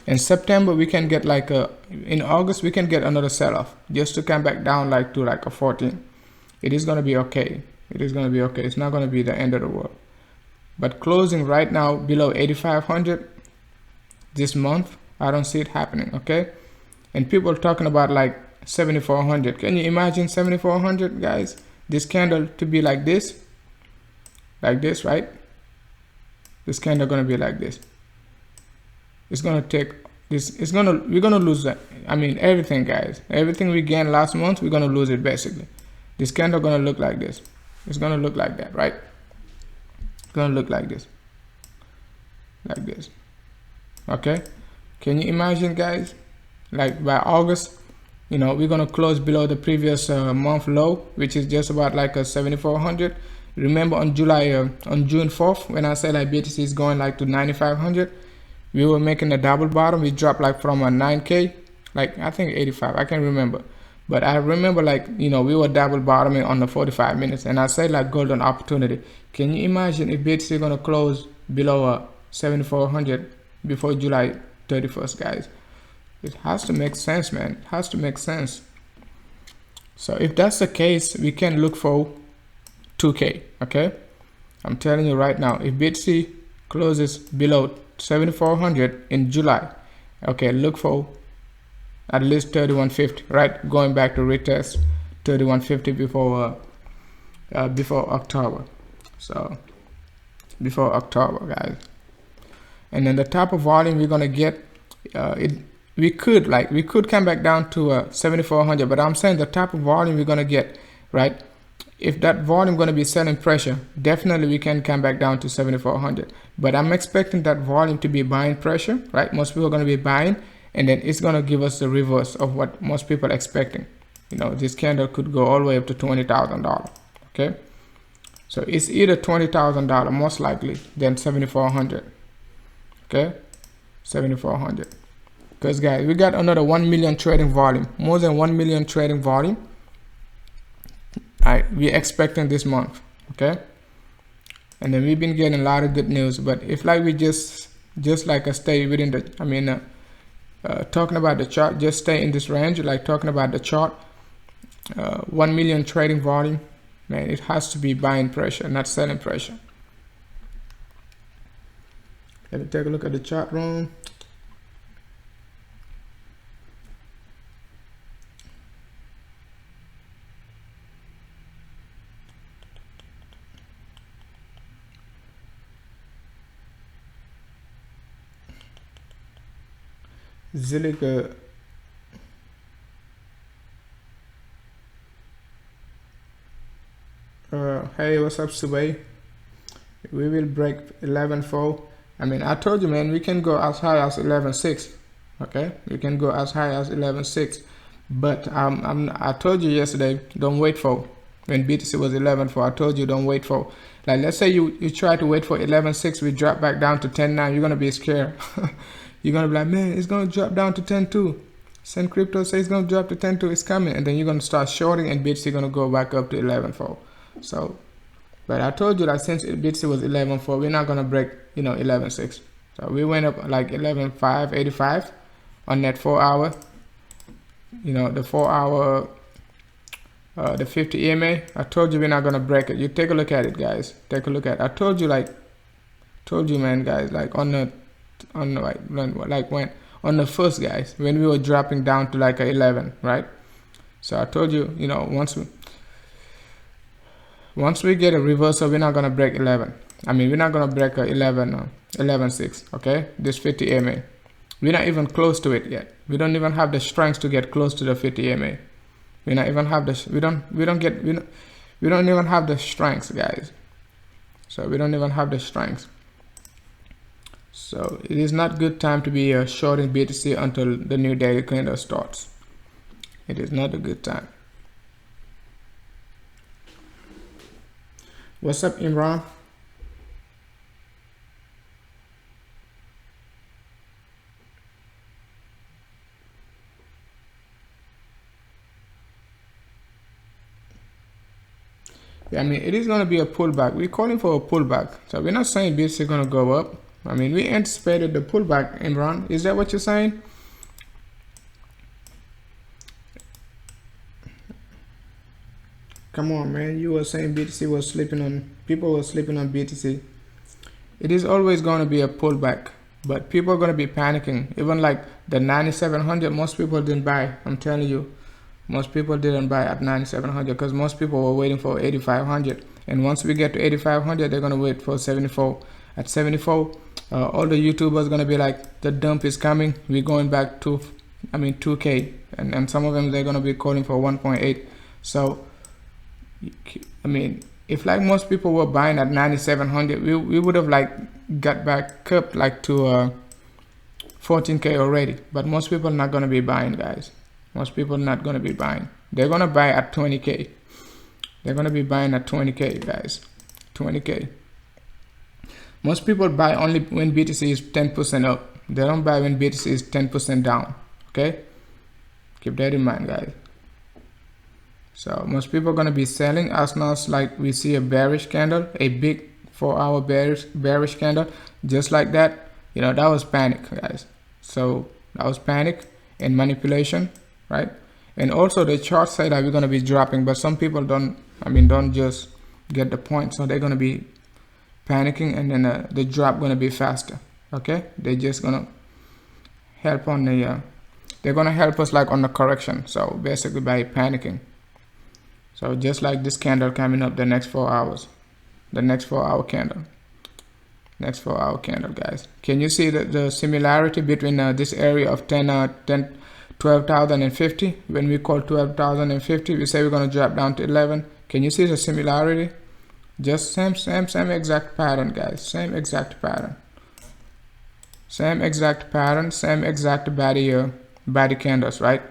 In September we can get like a, in August we can get another sell-off just to come back down like to like a 14. It is going to be okay. It is going to be okay. It's not going to be the end of the world. But closing right now below 8,500 this month, I don't see it happening. Okay, and people are talking about like 7,400. Can you imagine 7,400, guys? This candle to be like this, right? This candle gonna be like this. It's gonna take this. We're gonna lose that. I mean everything, guys. Everything we gained last month, we're gonna lose it basically. This candle gonna look like this. It's gonna look like that, right? It's gonna look like this, Okay. Can you imagine, guys? Like by August, you know, we're gonna close below the previous month low, which is just about like a 7,400. Remember on on June 4th, when I said like BTC is going like to 9,500, we were making a double bottom. We dropped like from a 9K, like I think 85, I can't remember. But I remember like, you know, we were double bottoming on the 45 minutes and I said like golden opportunity. Can you imagine if BTC is gonna close below 7,400 before July 31st, guys? It has to make sense, man. It has to make sense. So if that's the case, we can look for 2K, okay? I'm telling you right now, if BTC closes below 7,400 in July, okay, look for at least 3150, right? Going back to retest 3150 before October. So before October, guys. And then the type of volume we're gonna get, we could come back down to 7,400, but I'm saying the type of volume we're gonna get, right? If that volume gonna be selling pressure, definitely we can come back down to 7,400. But I'm expecting that volume to be buying pressure, right? Most people are gonna be buying, and then it's gonna give us the reverse of what most people are expecting. You know, this candle could go all the way up to $20,000. Okay, so it's either $20,000 most likely than 7,400. Okay, 7,400. Because guys, we got another 1 million trading volume, more than 1 million trading volume. We're expecting this month, okay? And then we've been getting a lot of good news. But if like we just like stay within the, talking about the chart, just stay in this range, like talking about the chart, 1 million trading volume, man, it has to be buying pressure, not selling pressure. Let me take a look at the chart room. ZILLIQA, hey, what's up, Subay? We will break 11.4. I mean, I told you, man, we can go as high as 11.6. Okay, we can go as high as 11.6. But I told you yesterday, don't wait for, when BTC was 11.4, I told you don't wait for, like, let's say you try to wait for 11.6, we drop back down to 10.9, you're gonna be scared. You're gonna be like, man, it's gonna drop down to 10.2. Send Crypto say it's gonna drop to 10.2, it's coming, and then you're gonna start shorting, and BTC gonna go back up to 11.4. So, but I told you that since BTC was 11.4, we're not gonna break, 11.6. So we went up like 11.585 on that 4 hour. The 4 hour, the 50 EMA. I told you we're not gonna break it. You take a look at it, guys. Take a look at it. I told you, man, guys, like on the first, guys, when we were dropping down to like a 11, right? So I told you, once we get a reversal, we're not gonna break 11. I mean, we're not gonna break a 11.6. Okay, this 50 EMA, we're not even close to it yet. We don't even have the strength to get close to the 50 EMA. We don't even have the strength, guys. So we don't even have the strength. So it is not good time to be shorting BTC until the new daily candle starts. It is not a good time. What's up, Imran? Yeah, I mean, it is going to be a pullback. We're calling for a pullback. So we're not saying BTC is going to go up. I mean, we anticipated the pullback, Imran. Is that what you're saying? Come on, man. You were saying BTC was sleeping on, people were sleeping on BTC. It is always going to be a pullback, but people are going to be panicking. Even like the 9,700, most people didn't buy. I'm telling you, most people didn't buy at 9,700 because most people were waiting for 8,500. And once we get to 8,500, they're going to wait for 74. At 74, all the YouTubers going to be like, the dump is coming. We're going back to, 2K. And some of them, they're going to be calling for 1.8. So, I mean, if like most people were buying at 9,700, we would have like got back up like to 14K already. But most people are not going to be buying, guys. Most people are not going to be buying. They're going to buy at 20K. They're going to be buying at 20K, guys. 20K. Most people buy only when BTC is 10% up. They don't buy when BTC is 10% down. Okay? Keep that in mind, guys. So most people are going to be selling as long as like we see a bearish candle, a big 4-hour bearish candle, just like that. You know, that was panic, guys. So that was panic and manipulation, right? And also the chart said that we're going to be dropping, but some people don't just get the point. So they're going to be panicking, and then the drop going to be faster. Okay, they're just going to help on the they're going to help us like on the correction. So basically by panicking. So just like this candle coming up the next 4 hours, the next 4-hour candle, next 4-hour candle, guys. Can you see the similarity between this area of 12,050? When we call 12,050, we say we're going to drop down to 11. Can you see the similarity? Just same exact pattern, guys. Same exact pattern. Same exact pattern. Same exact body candles, right?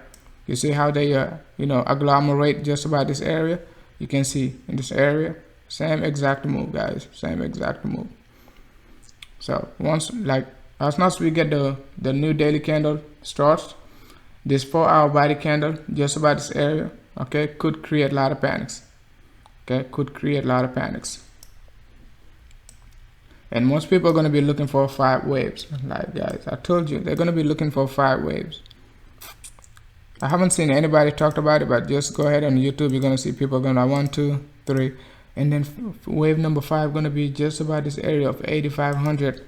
You see how they agglomerate just about this area. You can see in this area, same exact move, guys. Same exact move. So once like as soon as we get the new daily candle starts, this 4-hour body candle just about this area, okay, could create a lot of panics. Okay, could create a lot of panics. And most people are going to be looking for 5 waves. Like, guys, I told you, they're going to be looking for 5 waves. I haven't seen anybody talk about it, but just go ahead on YouTube. You're going to see people going to 1, 2, 3. And then wave number 5 going to be just about this area of 8,500.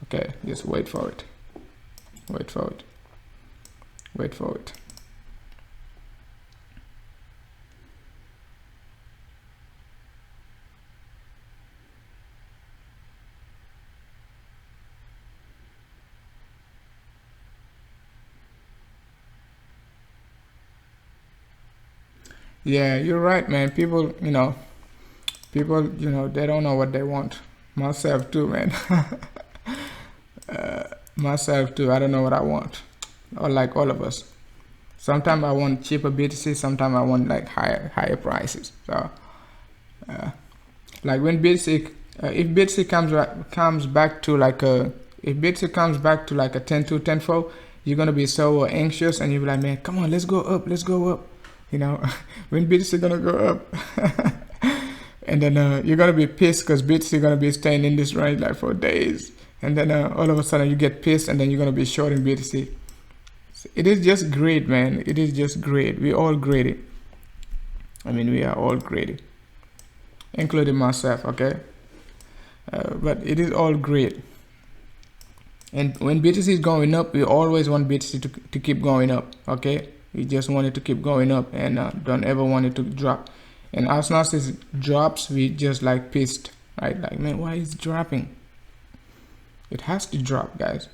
Okay, just wait for it. Wait for it. Wait for it. Yeah, you're right, man. People, they don't know what they want. Myself too, man. Myself too. I don't know what I want. Or like all of us. Sometimes I want cheaper BTC. Sometimes I want like higher prices. So, like when BTC, if BTC comes back to like a 10.2, 10.4, you're gonna be so anxious, and you'll be like, man, come on, let's go up, let's go up. You know, when BTC gonna go up, and then you're gonna be pissed because BTC gonna be staying in this range like for days, and then all of a sudden you get pissed, and then you're gonna be shorting BTC. It is just greed, man. It is just greed. We all greedy. I mean, we are all greedy, including myself. Okay, but it is all greed. And when BTC is going up, we always want BTC to keep going up. Okay. We just want it to keep going up, and don't ever want it to drop. And as soon as it drops, we just like pissed, right? Like, man, why is it dropping? It has to drop, guys.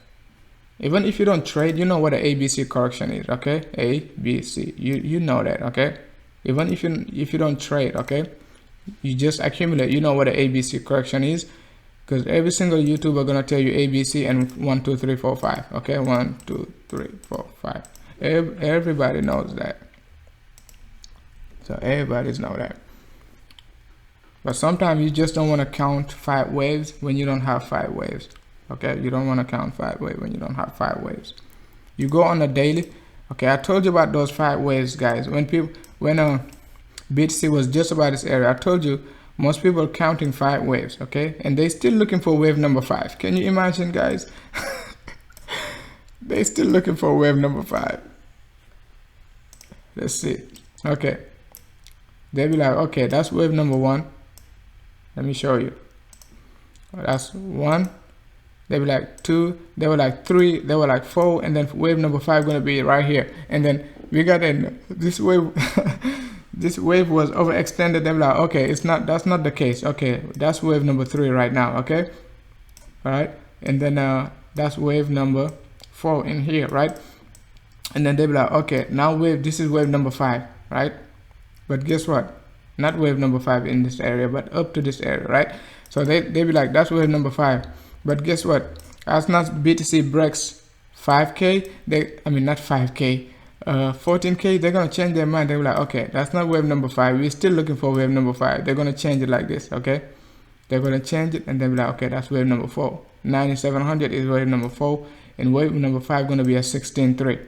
Even if you don't trade, you know what an ABC correction is, okay? A, B, C. You know that, okay? Even if you don't trade, okay? You just accumulate. You know what an ABC correction is, because every single YouTuber gonna tell you ABC and 1, 2, 3, 4, 5. Okay, 1, 2, 3, 4, 5. Everybody knows that. So everybody's know that. But sometimes you just don't want to count 5 waves when you don't have 5 waves. Okay, you don't want to count 5 waves when you don't have 5 waves. You go on a daily. Okay, I told you about those 5 waves, guys. When BTC was just about this area, I told you Most people are counting 5 waves, okay? And they're still looking for wave number 5. Can you imagine, guys? They're still looking for wave number 5. Let's see. Okay. They'll be like, okay, that's wave number 1. Let me show you. That's 1. They were like 2. They were like 3. They were like 4. And then wave number 5 gonna be right here. And then we got in this wave. This wave was overextended. They were like, okay, it's not. That's not the case. Okay, that's wave number 3 right now. Okay, all right. And then that's wave number 4 in here, right? And then they be like, okay, now this is wave number 5, right? But guess what? Not wave number 5 in this area, but up to this area, right? So they be like, that's wave number 5. But guess what? As not BTC breaks 5K, not 5K, 14K, they're gonna change their mind. They be like, okay, that's not wave number 5. We're still looking for wave number 5. They're gonna change it like this, okay? They're gonna change it, and they'll be like, okay, that's wave number 4. 9700 is wave number 4, and wave number 5 gonna be a 16.3.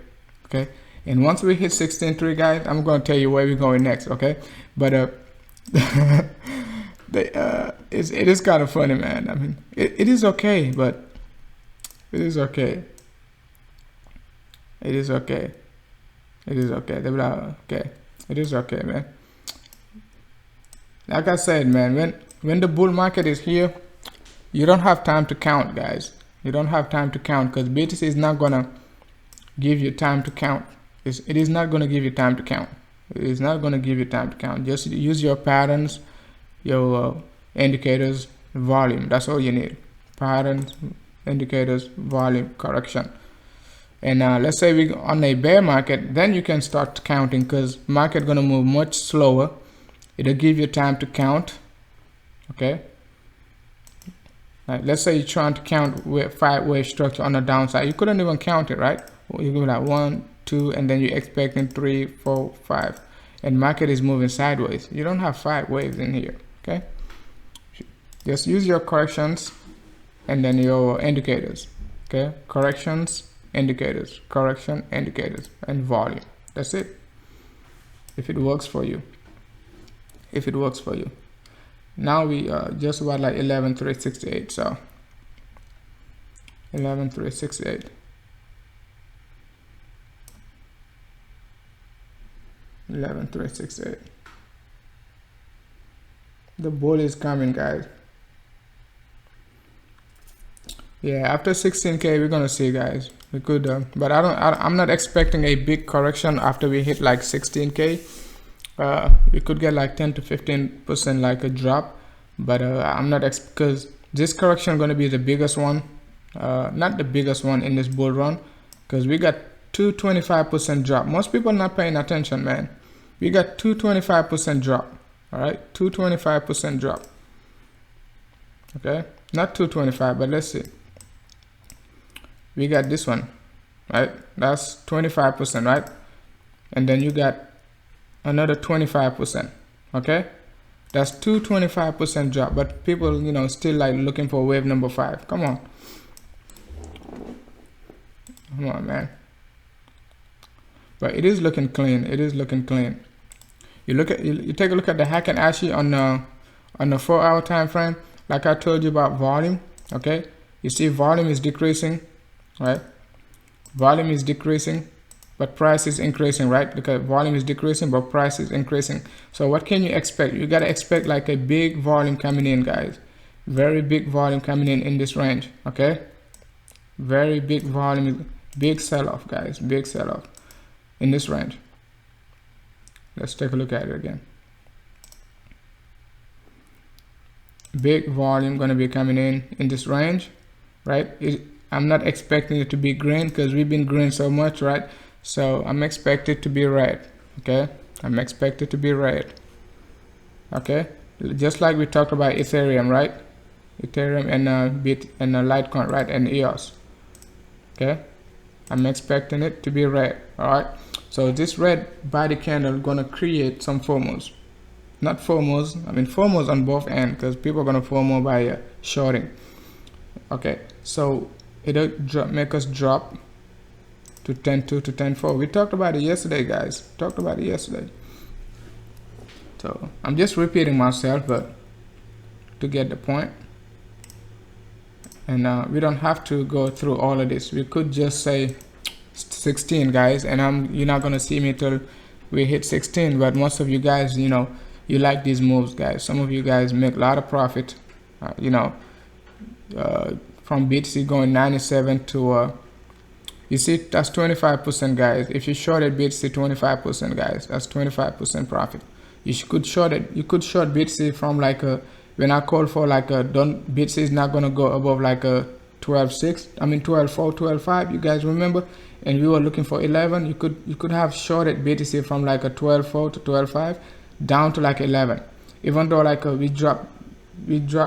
Okay, and once we hit 16.3, guys, I'm gonna tell you where we're going next. Okay, but it is kind of funny, man. I mean, it is okay, but it is okay. It is okay. It is okay. They be like, okay, it is okay, man. Like I said, man, when the bull market is here, you don't have time to count, guys. You don't have time to count, because BTC is not gonna give you time to count. It is not going to give you time to count. It is not going to give you time to count. Just use your patterns, your indicators, volume. That's all you need. Patterns, indicators, volume, correction. And let's say we on a bear market, then you can start counting, because market going to move much slower. It'll give you time to count. Okay. Right, let's say you're trying to count with 5-wave structure on the downside. You couldn't even count it, right? You go like 1, 2, and then you're expecting 3, 4, 5, and market is moving sideways. You don't have 5 waves in here. Okay, just use your corrections and then your indicators. Okay, corrections, indicators, correction, indicators, and volume. That's it. If it works for you. If it works for you. Now we just about like 11,368. So 11,368. 11,368. The bull is coming, guys. Yeah, after 16K we're gonna see, guys. We could but I'm not expecting a big correction after we hit like 16K. We could get like 10 to 15% like a drop, but I'm not because this correction gonna be the biggest one, not the biggest one in this bull run, because we got 225% drop. Most people are not paying attention, man. We got 225% drop. All right, 225% drop. Okay, not 225, but let's see. We got this one, right? That's 25%, right? And then you got another 25%. Okay, that's 225% drop. But people, you know, still like looking for wave number 5. Come on, come on, man. But it is looking clean. It is looking clean. You look at you take a look at the Hack and Ashy on the 4-hour time frame. Like I told you about volume. Okay, you see volume is decreasing, right? Volume is decreasing, but price is increasing, right? Because volume is decreasing, but price is increasing. So what can you expect? You gotta expect like a big volume coming in, guys. Very big volume coming in this range. Okay, very big volume, big sell-off, guys. Big sell-off in this range. Let's take a look at it again. Big volume gonna be coming in this range, right? I'm not expecting it to be green because we've been green so much, right? So I'm expected to be red. Okay, I'm expected to be red. Okay, just like we talked about Ethereum, right? Ethereum and LITECOIN, right? And EOS. Okay, I'm expecting it to be red. All right. So this red body candle gonna create some FOMOs. Not FOMOs, I mean FOMOs on both ends, because people are gonna FOMO by shorting. Okay, so it'll make us drop to 10.2 to 10.4. We talked about it yesterday, guys. Talked about it yesterday. So I'm just repeating myself, but to get the point. And we don't have to go through all of this. We could just say 16, guys, and you're not gonna see me till we hit 16. But most of you guys, you know, you like these moves, guys. Some of you guys make a lot of profit, you know, from BTC going 97 to you see, that's 25%, guys. If you shorted BTC 25%, guys, that's 25% profit. You could short it. You could short BTC from like a, when I call for like a, don't, BTC is not gonna go above like a 12.6. I mean 12.4, 12.5. You guys remember? And we were looking for 11. You could have shorted BTC from like a 12.4 to 12.5 down to like 11. Even though like we dropped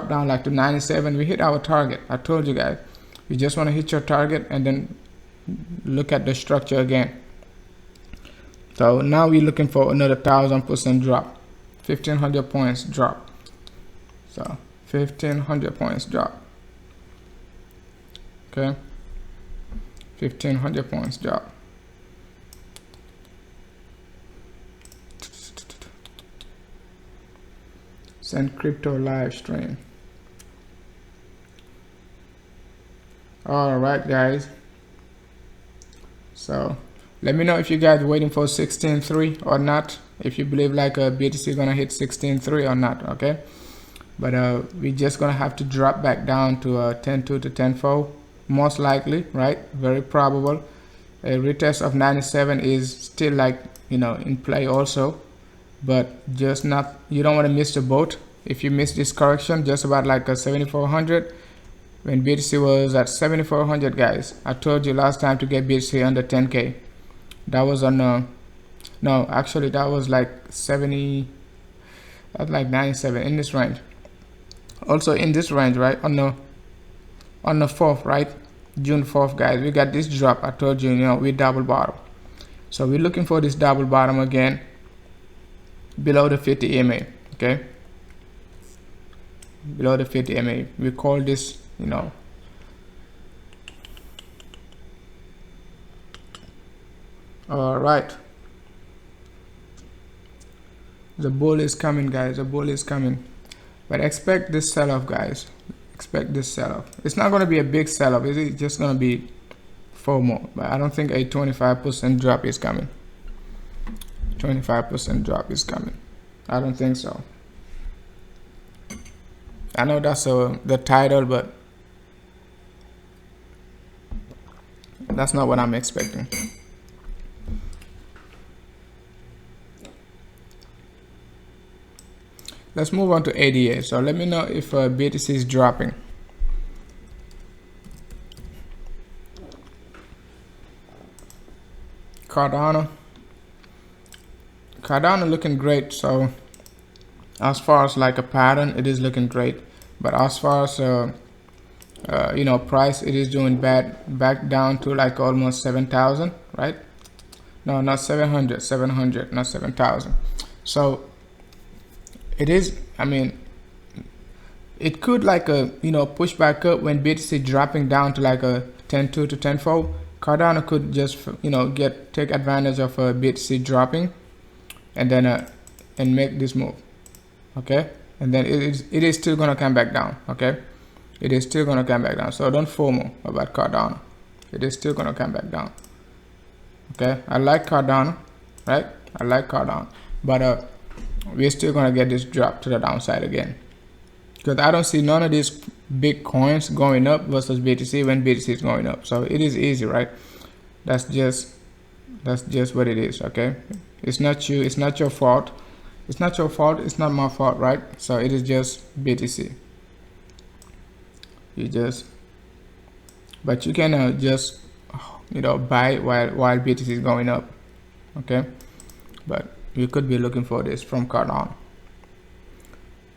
down like to 97, we hit our target. I told you guys, you just want to hit your target and then look at the structure again. So now we're looking for another 1000% drop, 1500 points drop. So 1500 points drop. Okay, 1500 points drop. Send crypto live stream. All right, guys. So let me know if you guys are waiting for 16.3 or not. If you believe like a BTC gonna hit 16.3 or not. Okay. But we're just gonna have to drop back down to 10.2 to 10.4, most likely, right? Very probable. A retest of 97 is still like, you know, in play also, but just not, you don't want to miss the boat. If you miss this correction, just about like a 7400, when BTC was at 7400, guys, I told you last time to get BTC under 10k. That was on no, actually that was like 70, that's like 97, in this range. Also in this range, right, on the 4th, right, June 4th, guys, we got this drop. I told you, you know, we double bottom. So we're looking for this double bottom again below the 50 EMA. Okay, below the 50 EMA. We call this, you know, all right, the bull is coming, guys. The bull is coming. But expect this sell-off, guys. Expect this sell-off. It's not going to be a big sell-off. It's just going to be FOMO. But I don't think a 25% drop is coming. 25% drop is coming. I don't think so. I know that's the title, but that's not what I'm expecting. Let's move on to ADA. So let me know if BTC is dropping. Cardano looking great. So as far as like a pattern, it is looking great. But as far as you know, price, it is doing bad. Back down to like almost 7,000, right? No, not 700, 700, not 7,000. So it is, I mean, it could like a, you know, push back up when BTC dropping down to like a 10.2 to 10.4. Cardano could just, you know, take advantage of BTC dropping and then and make this move. Okay, and then it is still gonna come back down. Okay, it is still gonna come back down. So don't FOMO about Cardano. It is still gonna come back down. Okay, I like Cardano, right? I like Cardano, but we're still gonna get this drop to the downside again, because I don't see none of these big coins going up versus BTC when BTC is going up. So it is easy, right? That's just what it is. Okay, it's not you, it's not your fault, it's not your fault, it's not my fault, right? So it is just BTC. But you can just, you know, buy while BTC is going up. Okay, but you could be looking for this from Cardano.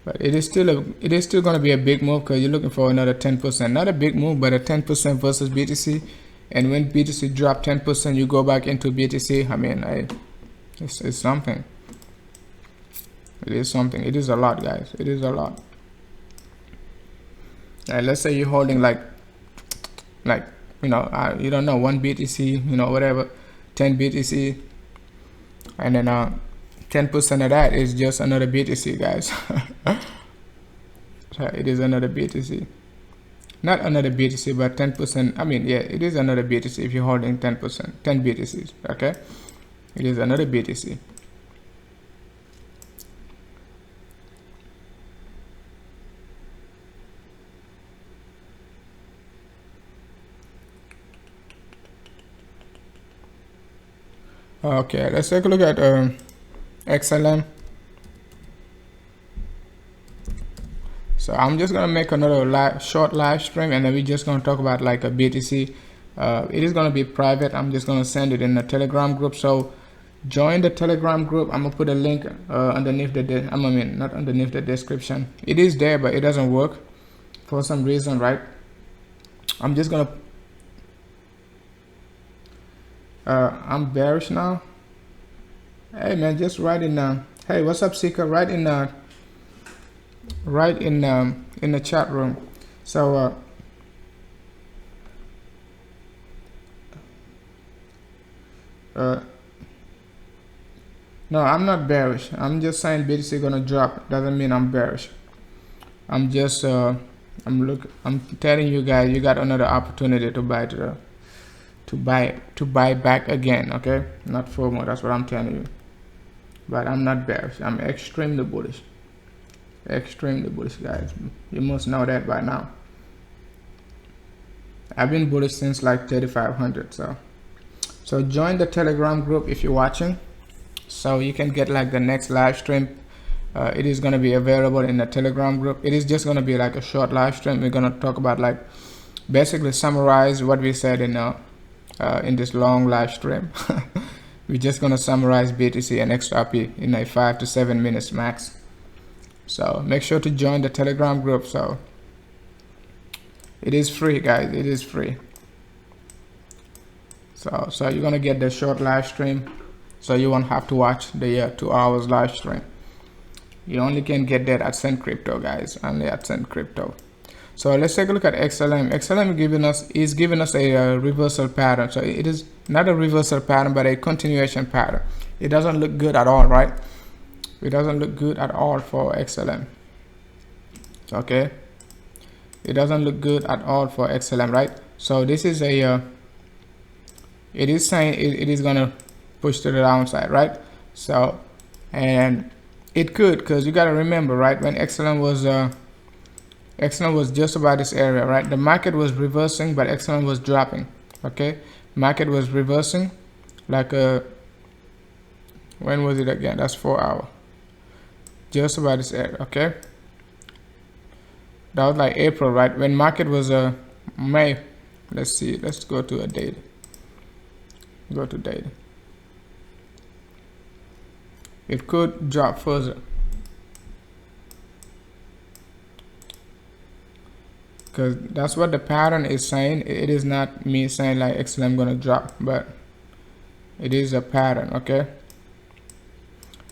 But it is still going to be a big move, because you're looking for another 10%. Not a big move, but a 10% versus BTC. And when BTC drop 10%, you go back into BTC. I mean, it's something. It is something. It is a lot, guys. It is a lot. Let's say you're holding like you know, you don't know, 1 BTC, you know, whatever, 10 BTC, and then 10% of that is just another BTC, guys. it is another BTC. Not another BTC, but 10%. I mean, yeah, it is another BTC if you're holding 10%, 10 BTCs. Okay, it is another BTC. Okay, let's take a look at XLM. So I'm just gonna make another short live stream, and then we're just gonna talk about like a BTC. It is gonna be private. I'm just gonna send it in the Telegram group. So join the Telegram group. I'm gonna put a link underneath the I mean, not underneath the description. It is there, but it doesn't work for some reason, right? I'm just gonna I'm bearish now. Hey man, just write in hey, what's up, Seeker? Write in the chat room. So no, I'm not bearish. I'm just saying BTC gonna drop. Doesn't mean I'm bearish. I'm just I'm telling you guys, you got another opportunity to buy to buy back again. Okay, not FOMO. That's what I'm telling you. But I'm not bearish. I'm extremely bullish. Extremely bullish, guys. You must know that by now. I've been bullish since like 3,500. So join the Telegram group if you're watching, so you can get like the next live stream. It is going to be available in the Telegram group. It is just going to be like a short live stream. We're going to talk about like basically summarize what we said in this long live stream. We're just going to summarize BTC and XRP in like 5 to 7 minutes max. So make sure to join the Telegram group. So it is free, guys. It is free. So you're going to get the short live stream, so you won't have to watch the 2 hours live stream. You only can get that at Send Crypto, guys. Only at Send Crypto. So let's take a look at XLM. XLM is giving us a reversal pattern. So it is not a reversal pattern, but a continuation pattern. It doesn't look good at all, right? It doesn't look good at all for XLM. Okay, it doesn't look good at all for XLM, right? So this is a it is saying it is gonna push to the downside, right? So, and it could, because you got to remember, right, when XLM was just about this area, right? The market was reversing, but XLM was dropping. Okay, market was reversing like when was it again? That's 4 hours. Just about this area. Okay, that was like April, right? When market was May. Let's see, let's go to a date. Go to date. It could drop further, because that's what the pattern is saying. It is not me saying like XLM gonna drop, but it is a pattern. Okay,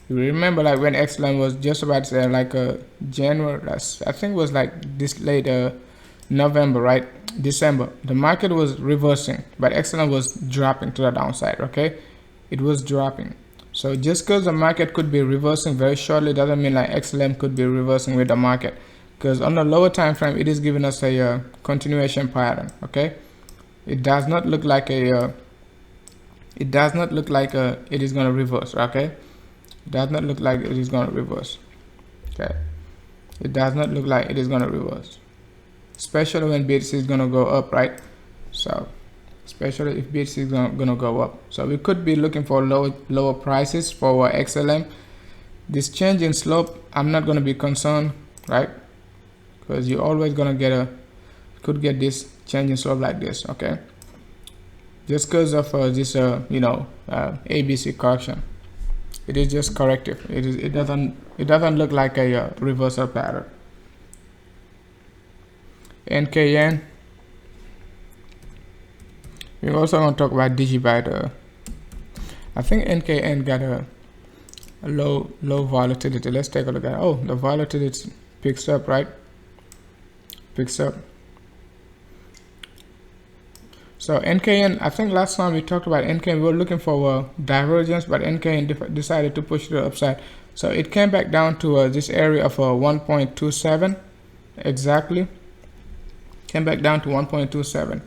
you remember like when XLM was just about to say like January, I think it was like this late November, right? December, the market was reversing, but XLM was dropping to the downside. Okay, it was dropping. So just because the market could be reversing very shortly doesn't mean like XLM could be reversing with the market, because on the lower time frame it is giving us a continuation pattern. Okay, it does not look like it is going to reverse. Okay, it does not look like it is going to reverse. Okay, it does not look like it is going to reverse, especially when BTC is going to go up, right? So especially if BTC is gonna go up. So we could be looking for lower prices for XLM. This change in slope, I'm not gonna be concerned, right? Because you're always gonna could get this change in slope like this. Okay, just because of this ABC correction. It is just corrective. It doesn't look like a reversal pattern. NKN. We're also going to talk about DigiByte. I think NKN got a low volatility. Let's take a look at it. Oh, the volatility picks up, right? Picks up. So NKN, I think last time we talked about NKN, we were looking for divergence, but NKN decided to push to the upside. So it came back down to this area of 1.27. exactly. Came back down to 1.27.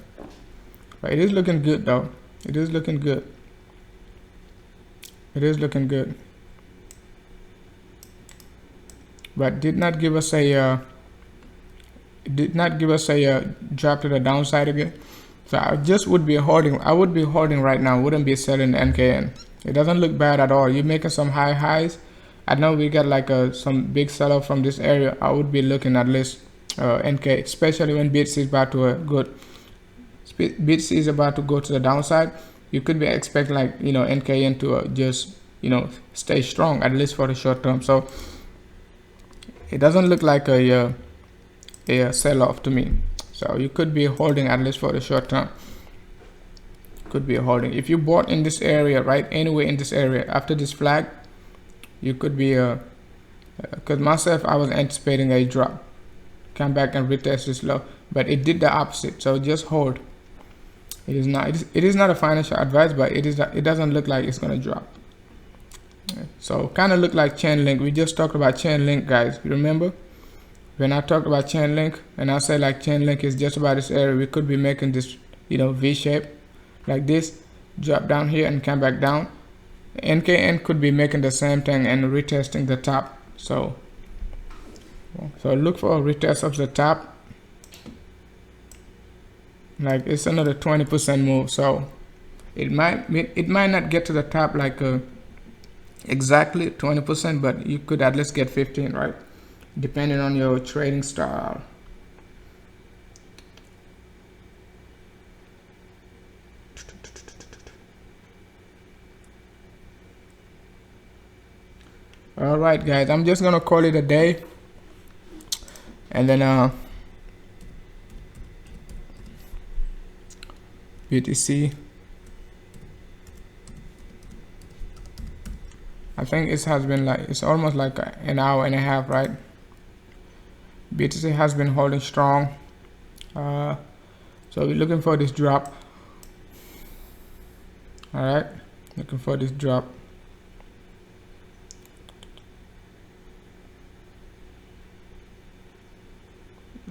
But it is looking good though. It is looking good. It is looking good. But did not give us a drop to the downside again. So I just would be holding. I would be holding right now. Wouldn't be selling NKN. It doesn't look bad at all. You're making some high highs. I know we got like some big sell off from this area. I would be looking at least NK, especially when BTC is about to BTC is about to go to the downside. You could be expecting like NKN to just stay strong at least for the short term. So it doesn't look like a sell off to me. So you could be holding at least for the short term. Could be holding. If you bought in this area, right, anyway in this area after this flag, you could be because myself I was anticipating a drop, come back and retest this low, but it did the opposite. So just hold. It is not a financial advice, but it doesn't look like it's gonna drop. So kind of look like Chainlink. We just talked about Chainlink, guys. You remember when I talked about Chainlink and I said like Chainlink is just about this area. We could be making this V shape like this, drop down here and come back down. NKN could be making the same thing and retesting the top. So look for a retest of the top. Like it's another 20% move. So it might not get to the top like exactly 20%, but you could at least get 15, right? Depending on your trading style. All right, guys, I'm just gonna call it a day, and then BTC. I think it has been like it's almost like an hour and a half, right? BTC has been holding strong. So we're looking for this drop. All right, looking for this drop.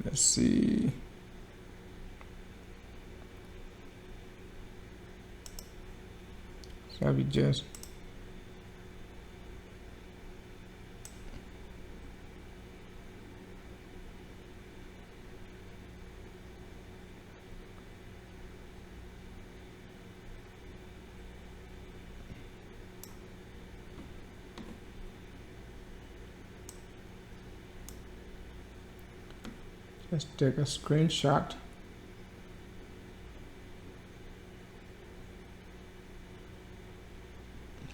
Let's see. So we just take a screenshot.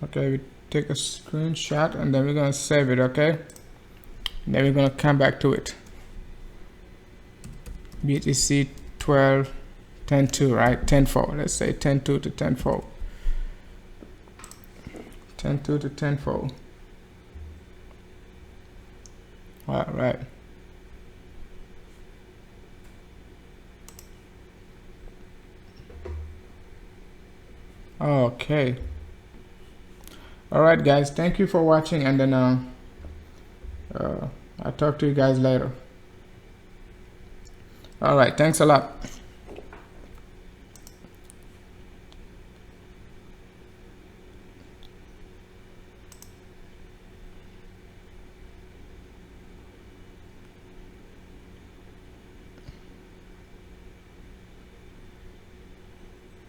Okay, we take a screenshot and then we're gonna save it, okay? And then we're gonna come back to it. BTC 12 10.2, right? 10.4. Let's say 10.2 to 10.4. 10.2 to 10.4. All right. Okay. All right, guys. Thank you for watching, and then I'll talk to you guys later. All right. Thanks a lot.